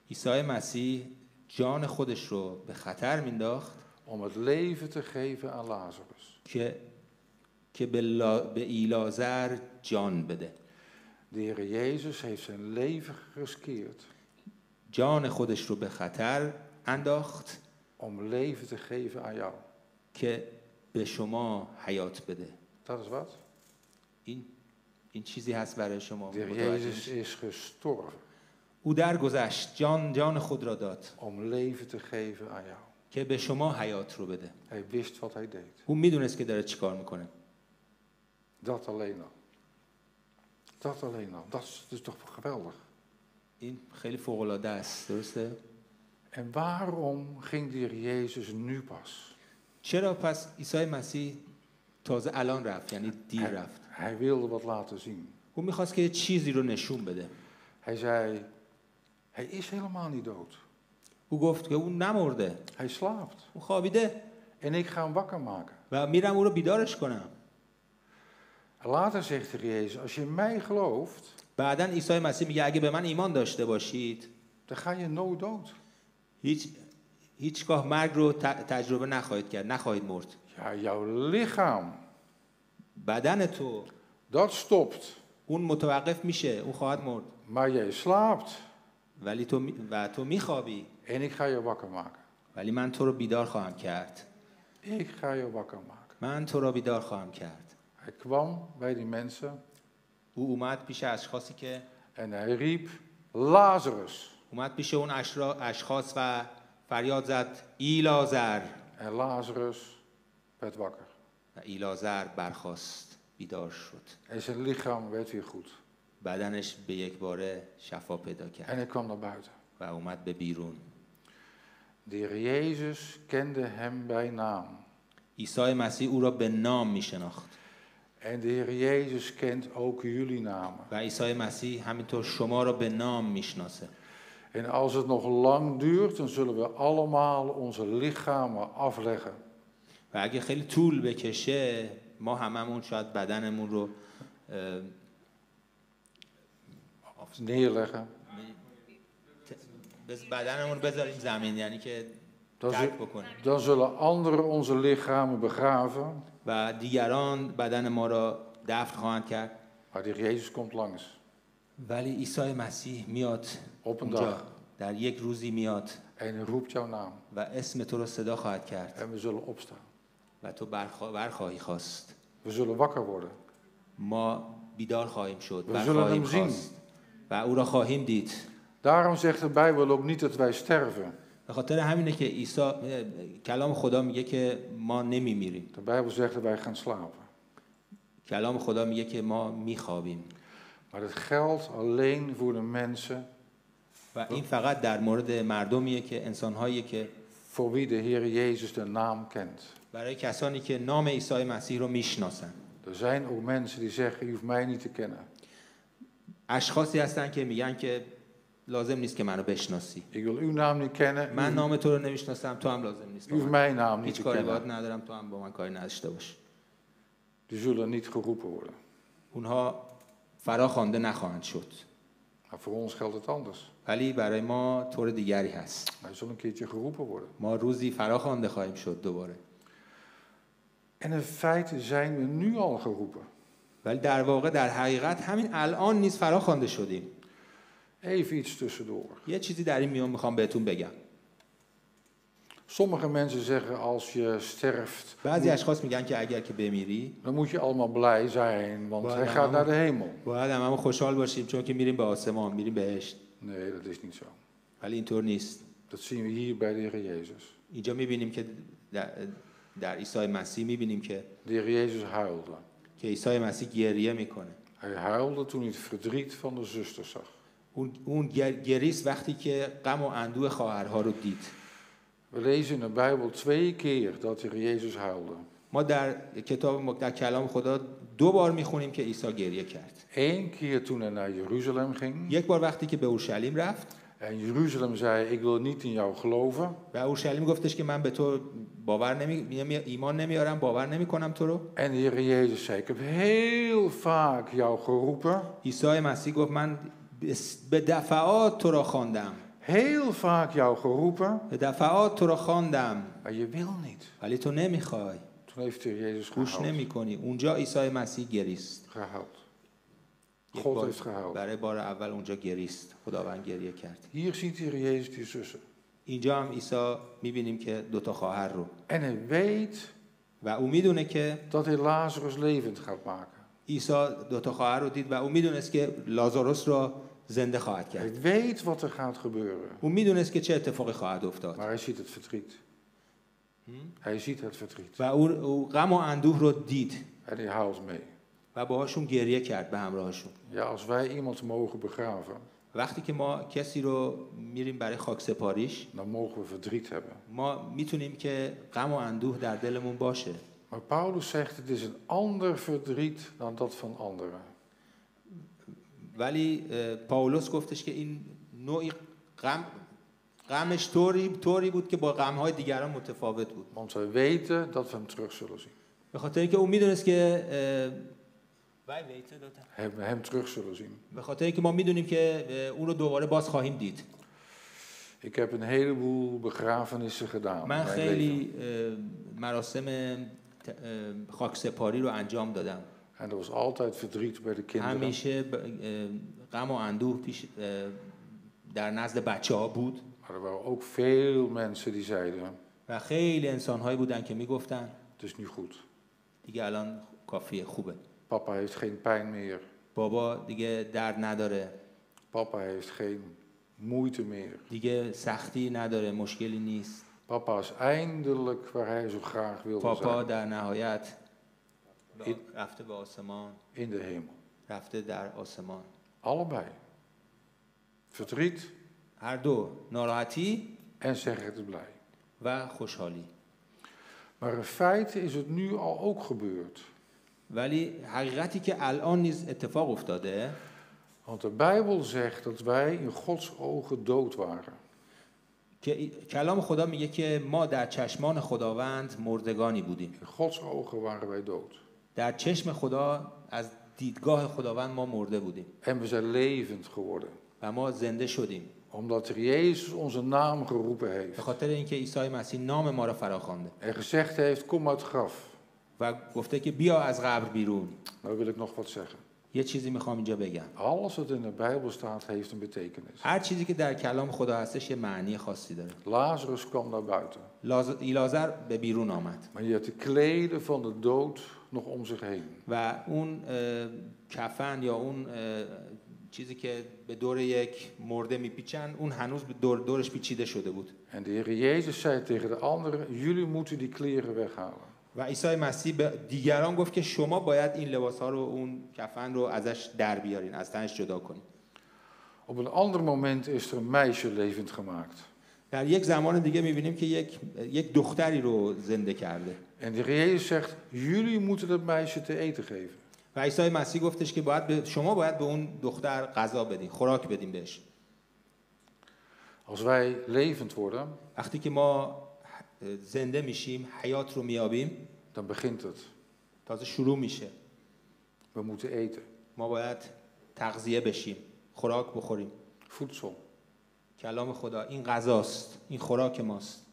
عیسی مسیح جان خودش رو به خطر مینداخت. Om het leven te geven aan Lazarus. که به ایلازر جان بده. De Heer Jezus heeft zijn leven geriskeerd. جان خودش رو به خطر انداخت. Om leven te geven aan jou. که به شما حیات بده. Dat is wat? این چیزی هست برای شما. De Heer Jezus is gestorven. او درگذشت جان خود را داد. Om leven te geven aan jou. که به شما حیات رو بده. Hij wist wat hij deed. او میدونست که داره چیکار میکنه. Dat alleen al. Dat alleen al. Dat is toch geweldig. این خیلی فوق العاده است، درسته؟ En waarom ging de Heer Jezus nu pas? چرا پس عیسی مسیح تازه الان رفت، یعنی دیر رفت؟ Hij wilde wat laten zien. او میخواست که چیزی رو نشون بده. Hij zei, hij is helemaal niet dood. او گفت که اون نمرده، Hij slaapt. اون خوابیده En ik ga hem wakker maken. و میرم او رو بیدارش کنم. Later zegt de Heer Jezus, als je in mij gelooft, بعدن عیسی مسیح میگه اگه به من ایمان داشته باشید dan ga je nooit dood. هیچگاه مرگ رو تجربه نخواهید کرد، نخواهید مرد. Ja, jouw lichaam, بدن تو dat stopt. اون متوقف میشه، اون خواهد مرد. Maar jij slaapt. ولی تو میخوابی. En ik ga je wakker maken. ولی من تو رو بیدار خواهم کرد. Ik ga je wakker maken. من تو رو بیدار خواهم کرد. Hij kwam bij die mensen او اومد پیش اشخاصی که en hij riep, Lazarus. اومد پیش اون اشخاص و فریاد زد ایلازر. En Lazarus werd wakker. و ایلازر برخاست، بیدار شد. En zijn lichaam werd weer goed. بدنش به یک باره شفا پیدا En کرد hij kwam naar buiten. و اومد به بیرون. De Heer Jezus kende hem bij naam. عیسی مسیح او را به نام میشناخت. En de Heer Jezus kent ook jullie namen. و عیسی مسیح همینطور شما را به نام میشناسه. En als het nog lang duurt, dan zullen we allemaal onze lichamen afleggen. و اگه خیلی طول بکشه ما هممون شاید بدنمون رو Neerleggen. بدنمون بذاریم زمین، یعنی که Dan, ترک بکنیم. dan zullen anderen onze lichamen begraven. و دیگران بدن ما را دفن خواهند کرد. Maar de Heer Jezus komt langs. ولی عیسی مسیح میاد Op een اونجا، dag. در یک روزی میاد En roept jouw naam. و اسم تو رو صدا خواهد کرد En we zullen opstaan. و تو برخواهی خواست. We zullen wakker worden. ما بیدار خواهیم شد، We zullen برخواهیم hem zien. خواست و او را خواهیم دید. Daarom zegt de Bijbel ook niet dat wij sterven. به خاطر همینه که عیسی کلام خدا میگه که ما نمیمیریم. De Bijbel zegt dat wij gaan slapen. کلام خدا میگه که ما میخوابیم. Maar het geldt alleen voor de mensen و این فقط در مورد مردمیه که انسان‌هایی که voor wie de Heer Jezus de naam kent. برای کسانی که نام عیسی مسیح رو میشناسن. Er zijn ook mensen die zeggen, u hoeft mij niet te kennen. اشخاصی هستن که میگن که لازم نیست که منو بشناسی. Ik wil uw naam niet kennen. من نام تو رو نمیشناسم، تو هم لازم نیست. U hoeft mijn naam niet هیچ te کاری باهات kennen. ندارم، تو هم با من کاری نداشته باش. Die zullen niet geroepen worden. اونها فراخوانده نخواهند شد. Maar voor ons geldt het anders. ولی برای ما طور دیگری هست. Wij zullen een keertje geroepen worden. ما روزی فراخوانده خواهیم شد دوباره. En in feite zijn we nu al geroepen. ولی در واقع در حقیقت همین الان نیز فراخوانده شدیم. Even iets tussendoor. یه چیزی در این میون میخوام بهتون بگم. Sommige mensen zeggen als je sterft, بعضی اشخاص میگن که اگر که بمیری dan moet je allemaal blij zijn, want hij gaat naar de hemel. باید هممون خوشحال باشیم چون که میریم به آسمان، میریم بهشت. Nee, dat is niet zo. ولی اینطور نیست. Dat zien we hier bij de Heer Jezus. اینجا میبینیم که در عیسی مسیح میبینیم که De Heer Jezus huilde. که عیسی مسیح گریه میکنه. Hij huilde toen hij het verdriet van de zusters zag. اون گریست وقتی که غم و اندوه خواهرها رو دید. We lezen in de Bijbel 2 keer dat de Heer Jezus huilde. ما در کلام خدا 2 بار میخونیم که عیسی گریه کرد. 1 keer toen hij naar Jeruzalem ging. یک بار وقتی که به اورشلیم رفت. En Jeruzalem zei, ik wil niet in jou geloven. و اورشلیم گفتش که من به تو ایمان نمیارم، باور نمیکنم تو رو. En de Heer Jezus zei, ik heb heel vaak jou geroepen. عیسی مسیح گفت من به دفعات تو را خواندم. Heel vaak jou geroepen. به دفعات تو را خواندم. Maar je wil niet. ولی تو نمیخوای. Toen heeft de Heer Jezus گوش gehuild. نمیکنی. اونجا عیسی مسیح گریست. Gehuild. God heeft gehuild. برای بار اول اونجا گریست. خداوند گریه کرد. Hier ziet de Heer Jezus die zussen. اینجا هم عیسی میبینیم که 2 خواهر رو. En hij weet و او میدونه که dat hij Lazarus levend gaat maken. عیسی 2 خواهر رو دید و او میدونست که لازاروس را زنده خواهد کرد. Hij weet wat er gaat gebeuren. او میدونست که چه اتفاقی خواهد افتاد. Maar hij ziet het verdriet. Hij ziet het verdriet. و او غم و اندوه رو دید En hij huilt mee. و باهاشون گریه کرد به همراهشون. Ja, als wij iemand mogen begraven, وقتی که ما کسی رو میریم برای خاکسپاریش، dan mogen we verdriet hebben. ما میتونیم که غم و اندوه در دلمون باشه. Maar Paulus zegt, het is een ander verdriet dan dat van anderen. ولی پاولس گفتش که این نوعی غم غمش طوری بود که با غم‌های دیگران متفاوت بود. Want wij weten dat we hem terug zullen zien. به خاطر اینکه اون میدونست که We hem terug zullen zien. به خاطر اینکه ما میدونیم که اون رو دوباره باز خواهیم دید. Ik heb een heleboel begrafenissen gedaan. in من mijn خیلی مراسم خاکسپاری رو انجام دادم. leven. En er was altijd verdriet bij de kinderen. همیشه غم و اندوه در نزد بچه‌ها بود. Maar er waren ook veel mensen die zeiden, و خیلی انسان‌هایی بودن که میگفتن het is nu goed. دیگه الان کافیه، خوبه. Papa heeft geen pijn meer. بابا دیگه درد نداره. Papa heeft geen moeite meer. دیگه سختی نداره، مشکلی نیست. Papa is eindelijk waar hij zo graag wilde پاپا zijn. در نهایت رفته به آسمان، In de hemel. رفته در آسمان. Allebei. Verdriet هر دو، ناراحتی en zeg het is blij. و خوشحالی. Maar in feite is het nu al ook gebeurd. ولی حقیقتی که الان نیز اتفاق افتاده، Want de Bijbel zegt dat wij in Gods ogen dood waren. که کلام خدا میگه که ما در چشمان خداوند مردگانی بودیم. In Gods ogen waren wij dood. در چشم خدا، از دیدگاه خداوند ما مرده بودیم. En we zijn levend geworden. و ما زنده شدیم. Omdat er Jezus onze naam geroepen به heeft. خاطر اینکه عیسی مسیح نام ما را فراخوانده En gezegd heeft, kom uit het graf. و گفته که بیا از قبر بیرون. Nou wil ik nog wat zeggen. یه چیزی میخوام اینجا بگم. Alles wat in de Bijbel staat, heeft een betekenis. هر چیزی که در کلام خدا هستش یه معنی خاصی داره. Lazarus kwam naar buiten. لازر به بیرون آمد Maar je hebt de kleden van de dood nog om zich heen. و اون کفن یا اون چیزی که به دور یک مرده میپیچن، اون هنوز به دورش پیچیده شده بود. En de Heer Jezus zei tegen de anderen, jullie moeten die kleren weghalen. و عیسی مسیح به دیگران گفت که شما باید این لباس‌ها رو، اون کفن رو ازش در بیارین، از تنش جدا کنین. Op een ander moment is er een meisje levend gemaakt. در یک زمان دیگه می‌بینیم که یک دختری رو زنده کرده. En de Heer Jezus zegt, jullie moeten dat meisje te eten geven. و عیسی مسیح گفتش که شما باید به اون دختر غذا بدین، خوراک بدین بهش. Als wij levend worden, وقتی که ما زنده میشیم، حیات رو میابیم، dan begint het. تازه شروع میشه. We moeten eten. ما باید تغذیه بشیم، خوراک بخوریم. Voedsel. کلام خدا این غذاست، این خوراک ماست.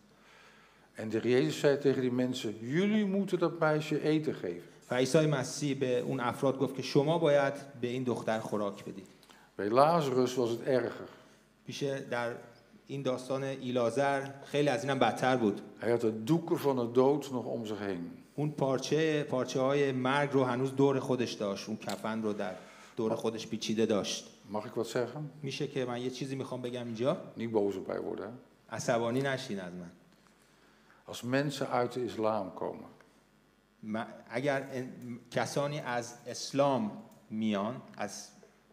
En de Heer Jezus zei tegen die mensen, jullie moeten dat meisje eten geven. و عیسی مسیح به اون افراد گفت که شما باید به این دختر خوراک بدید. Bij Lazarus was het erger. پیش در این داستان ایلازر خیلی از اینم بدتر بود. Hij had de doeken van de dood nog om zich heen. اون پارچه‌های مرگ رو هنوز دور خودش داشت، اون کفن رو در دور خودش پیچیده داشت. Mag ik wat zeggen? میشه که من یه چیزی میخوام بگم اینجا؟ Niet boos op mij worden. Hè? عصبانی نشین از من. Als mensen uit de islam komen, اگر کسانی از اسلام میان، از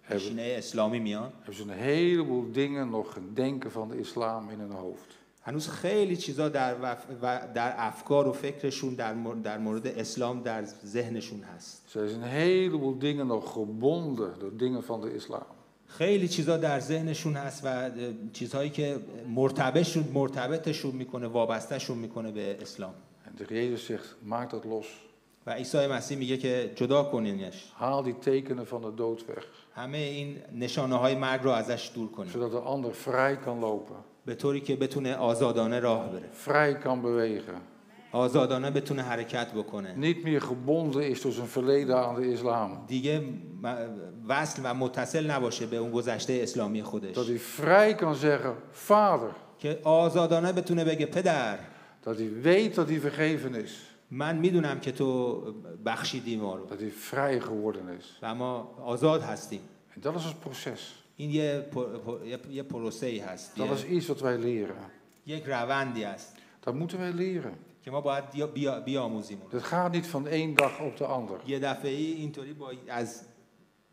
پیشینه اسلامی میان، hebben ze een heleboel dingen nog denken van de islam in hun hoofd. هنوز خیلی چیزا در افکار و فکرشون در مورد اسلام در ذهنشون هست. Er zijn een heleboel dingen nog gebonden door dingen van de islam. خیلی چیزا در ذهنشون هست و چیزهایی که مرتبطشون میکنه، وابستهشون میکنه به اسلام. En de Heer Jezus zegt, maak dat los. و عیسی مسیح میگه که جدا کنینش. Haal die tekenen van de dood weg. همه این نشانه های مرگ رو ازش دور کنین. Zodat de ander vrij kan lopen. به طوری که بتونه آزادانه راه بره. Vrij kan bewegen. آزادانه بتونه حرکت بکنه. Niet meer gebonden is door zijn verleden aan de islam. دیگه وصل و متصل نباشه به اون گذشته اسلامی خودش. Dat hij vrij kan zeggen, Vader. که آزادانه بتونه بگه پدر. Dat hij weet dat hij vergeven is. من میدونم که تو بخشیدی ما رو. Dat hij vrij geworden is. و ما آزاد هستیم. En dat is het proces. این یه پروسه‌ای هست. Dat is iets wat wij leren. یک روندی است. Dat moeten wij leren. که ما باید بیاموزیم. Dat gaat niet van één dag op de ander. یه دفعه‌ای اینطوری از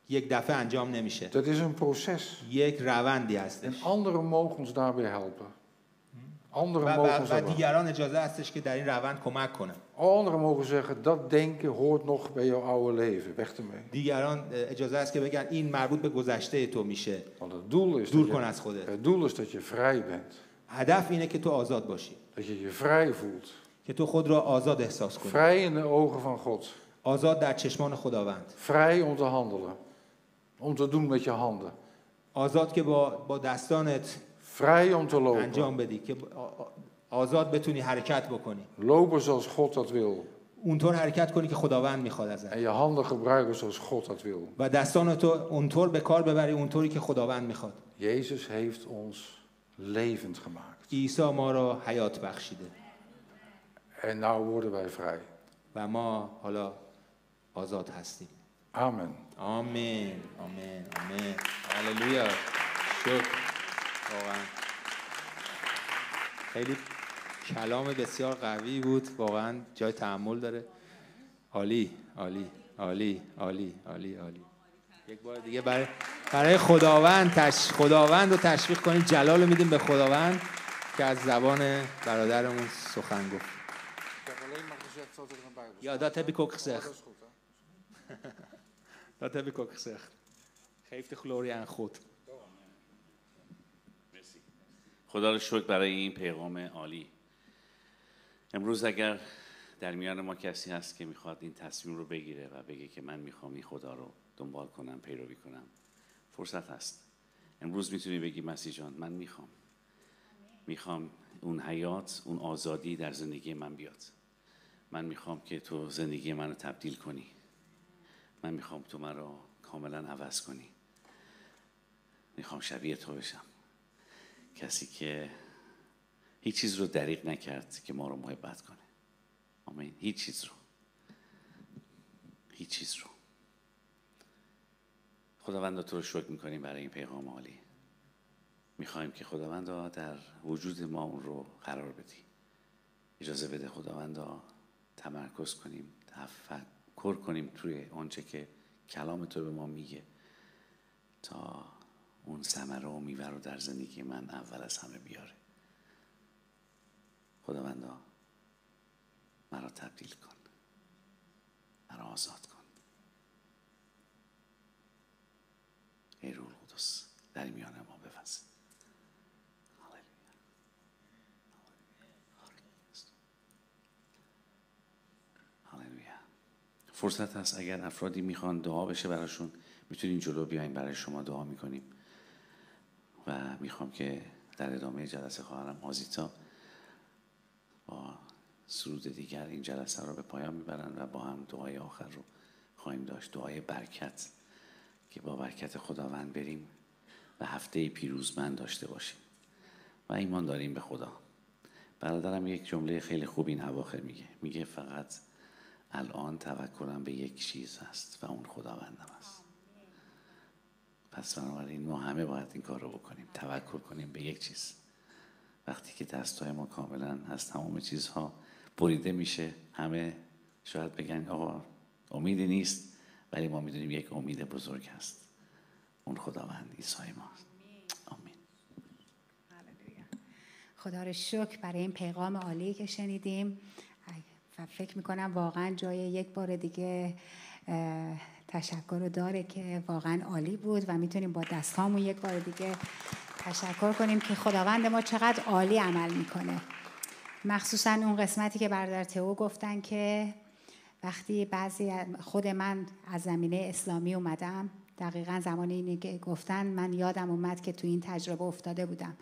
یک دفعه انجام نمیشه. Dat is een proces. یک روندی هست. En anderen mogen ons daarbij helpen. Anderen mogen ons و دیگران اجازه هستش که در این روند کمک کنن. Anderen mogen zeggen, dat denken hoort nog bij jouw oude leven. Weg ermee. دیگران اجازه است که بگن این مربوط به گذشته تو میشه. Want het doel is دور کن از خودت. Het doel is dat je vrij bent. هدف اینه که تو آزاد باشی، Dat je je vrij voelt. که تو خود را آزاد احساس کنی، Vrij in de ogen van God. آزاد در چشمان خداوند، Vrij om te handelen. Om te doen met je handen. آزاد که با دستانت Vrij om te انجام lopen. بدی، که آزاد بتونی حرکت بکنی، Lopen zoals God dat wil. اونطور حرکت کنی که خداوند میخواد ازت، En je handen gebruiken zoals God dat wil. و دستانتو اونطور به کار ببری اونطوری که خداوند میخواد. Jezus heeft ons levend gemaakt. عیسی ما را حیات بخشیده En nou worden wij vrij. و ما حالا آزاد هستیم. Amen. آمین آمین آمین. هللویا. شکر. واقعا خیلی کلام بسیار قوی بود، واقعا جای تأمل داره. عالی عالی عالی عالی عالی عالی. یک بار دیگه برای خداوند رو تشویق کنید، جلال رو میدیم به خداوند که از زبان برادرمون سخن گفت. Ja, dat heb ik ook gezegd. Dat heb ik ook gezegd. Geef de glorie aan God. خدا رو شکر برای این پیغام عالی. امروز اگر در میان ما کسی هست که میخواد این تصمیم رو بگیره و بگه که من میخوام این خدا رو دنبال کنم، پیروی کنم، فرصت هست. امروز میتونی بگی مسیح جان من میخوام اون حیات، اون آزادی در زندگی من بیاد. من میخوام که تو زندگی منو تبدیل کنی. من میخوام تو من رو کاملا عوض کنی. میخوام شبیه تو بشم. کسی که هیچ چیز رو دریغ نکرد که ما رو محبت کنه. آمین. هیچ چیز رو. خداوند تو رو شکر میکنیم برای این پیغام عالی. میخوایم که خداوند در وجود ما اون رو قرار بدی. اجازه بده خداوند تمرکز کنیم، تفکر کنیم توی آنچه که کلام تو به ما میگه تا اون ثمره و میوه رو در زندگی من اول از همه بیاره. خداوندا مرا تبدیل کن، مرا آزاد کن. ای روح القدس در میان ما بفز. هاللویا. فرصت هست اگر افرادی میخوان دعا بشه براشون، میتونین جلو بیاین، برای شما دعا میکنیم. و میخوام که در ادامه جلسه خواهرم آزیتا با سرود دیگر این جلسه رو به پایان میبرن و با هم دعای آخر رو خواهیم داشت، دعای برکت، که با برکت خداوند بریم و هفته پیروزمند داشته باشیم و ایمان داریم به خدا. برادرم یک جمله خیلی خوب این اواخر میگه فقط الان توکلم به یک چیز هست و اون خداوندم است. پس بنابراین ما همه باید این کار رو بکنیم، توکل کنیم به یک چیز. وقتی که دستای ما کاملا از تمام چیزها بریده میشه، همه شاید بگن آقا امیدی نیست، ولی ما میدونیم یک امید بزرگ هست، اون خداوند عیسی ماست. آمین. خدا رو شکر برای این پیغام عالی که شنیدیم و فکر میکنم واقعا جای یک بار دیگه تشکر رو داره که واقعا عالی بود و میتونیم با دستامون یک بار دیگه تشکر کنیم که خداوند ما چقدر عالی عمل میکنه. مخصوصا اون قسمتی که برادر تئو گفتن که وقتی خود من از زمینه اسلامی اومدم، دقیقا زمانی اینی که گفتن من یادم اومد که تو این تجربه افتاده بودم.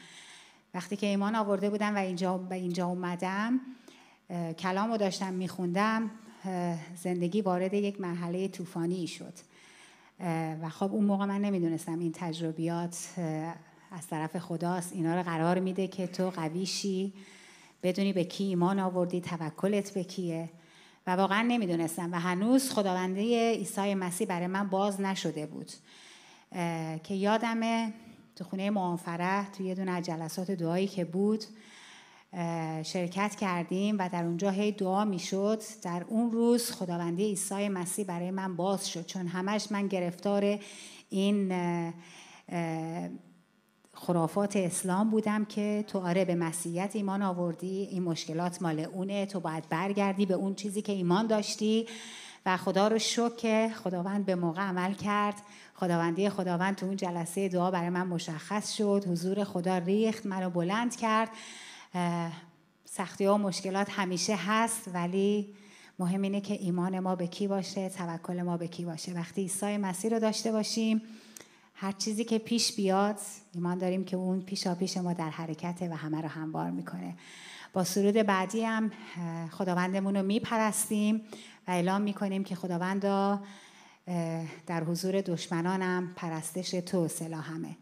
وقتی که ایمان آورده بودم و اینجا اومدم، کلام رو داشتم میخوندم، زندگی وارد یک مرحله طوفانی شد و خب اون موقع من نمیدونستم این تجربیات از طرف خداست، اینا رو قرار میده که تو قوی شی، بدونی به کی ایمان آوردی، توکلت به کیه. و واقعا نمیدونستم و هنوز خداوندی عیسی مسیح برای من باز نشده بود که یادمه تو خونه معافره تو یه دونه از جلسات دعایی که بود شرکت کردیم و در اونجا هی دعا میشد. در اون روز خداوندی عیسی مسیح برای من باز شد، چون همش من گرفتار این خرافات اسلام بودم که تو آره به مسیحیت ایمان آوردی، این مشکلات مال اونه، تو باید برگردی به اون چیزی که ایمان داشتی و خدا رو شکر که خداوند به موقع عمل کرد. خداوندی خداوند تو اون جلسه دعا برای من مشخص شد. حضور خدا ریخت، منو بلند کرد. سختی ها و مشکلات همیشه هست، ولی مهم اینه که ایمان ما به کی باشه، توکل ما به کی باشه. وقتی عیسی مسیح رو داشته باشیم، هر چیزی که پیش بیاد ایمان داریم که اون پیشا پیش ما در حرکته و همه رو هموار میکنه. با سرود بعدی هم خداوندمون رو میپرستیم و اعلام میکنیم که خداوندا در حضور دشمنانم پرستش تو سلاحمه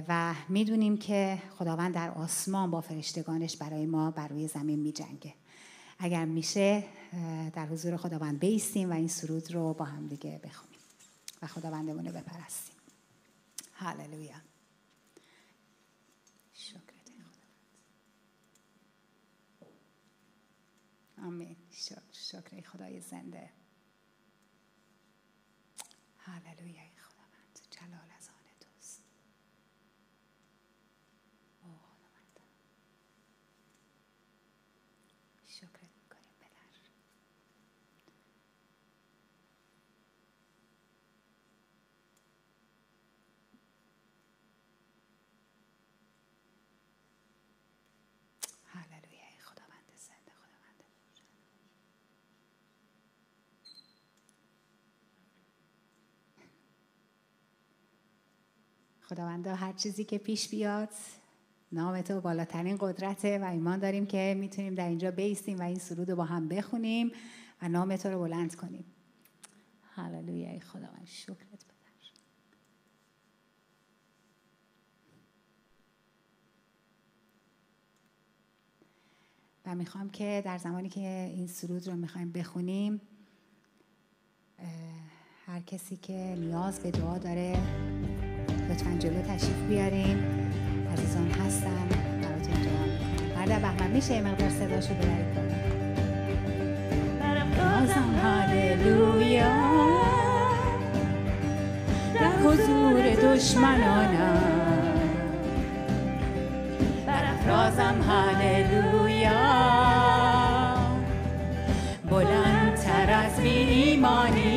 و میدونیم که خداوند در آسمان با فرشتگانش برای ما بر روی زمین میجنگه. اگر میشه در حضور خداوند بایستیم و این سرود رو با هم دیگه بخونیم و خداوندمون رو بپرستیم. هاللویا. شکرت خداوند. آمین. شکر خدای زنده. هاللویا. خداوند جلال از آن توست. او خداوند شکرت میکنیم پدر. هاللویا. خداوند زنده. خداوند خداوندا هر چیزی که پیش بیاد نام تو بالاترین قدرته و ایمان داریم که میتونیم در اینجا بایستیم و این سرود رو با هم بخونیم و نام تو رو بلند کنیم. هاللویا. ای خداوند شکرت پدر. و میخوام که در زمانی که این سرود رو میخوایم بخونیم هر کسی که نیاز به دعا داره لطفاً جلو تشریف بیارین. عزیزان هستن براتون دعا میکنم. بعد بهمن میشه یه مقدار صداشو ببرید بالا. برافرازم هاللویا در حضور دشمنانم. برافرازم هاللویا بلندتر از بی ایمانی.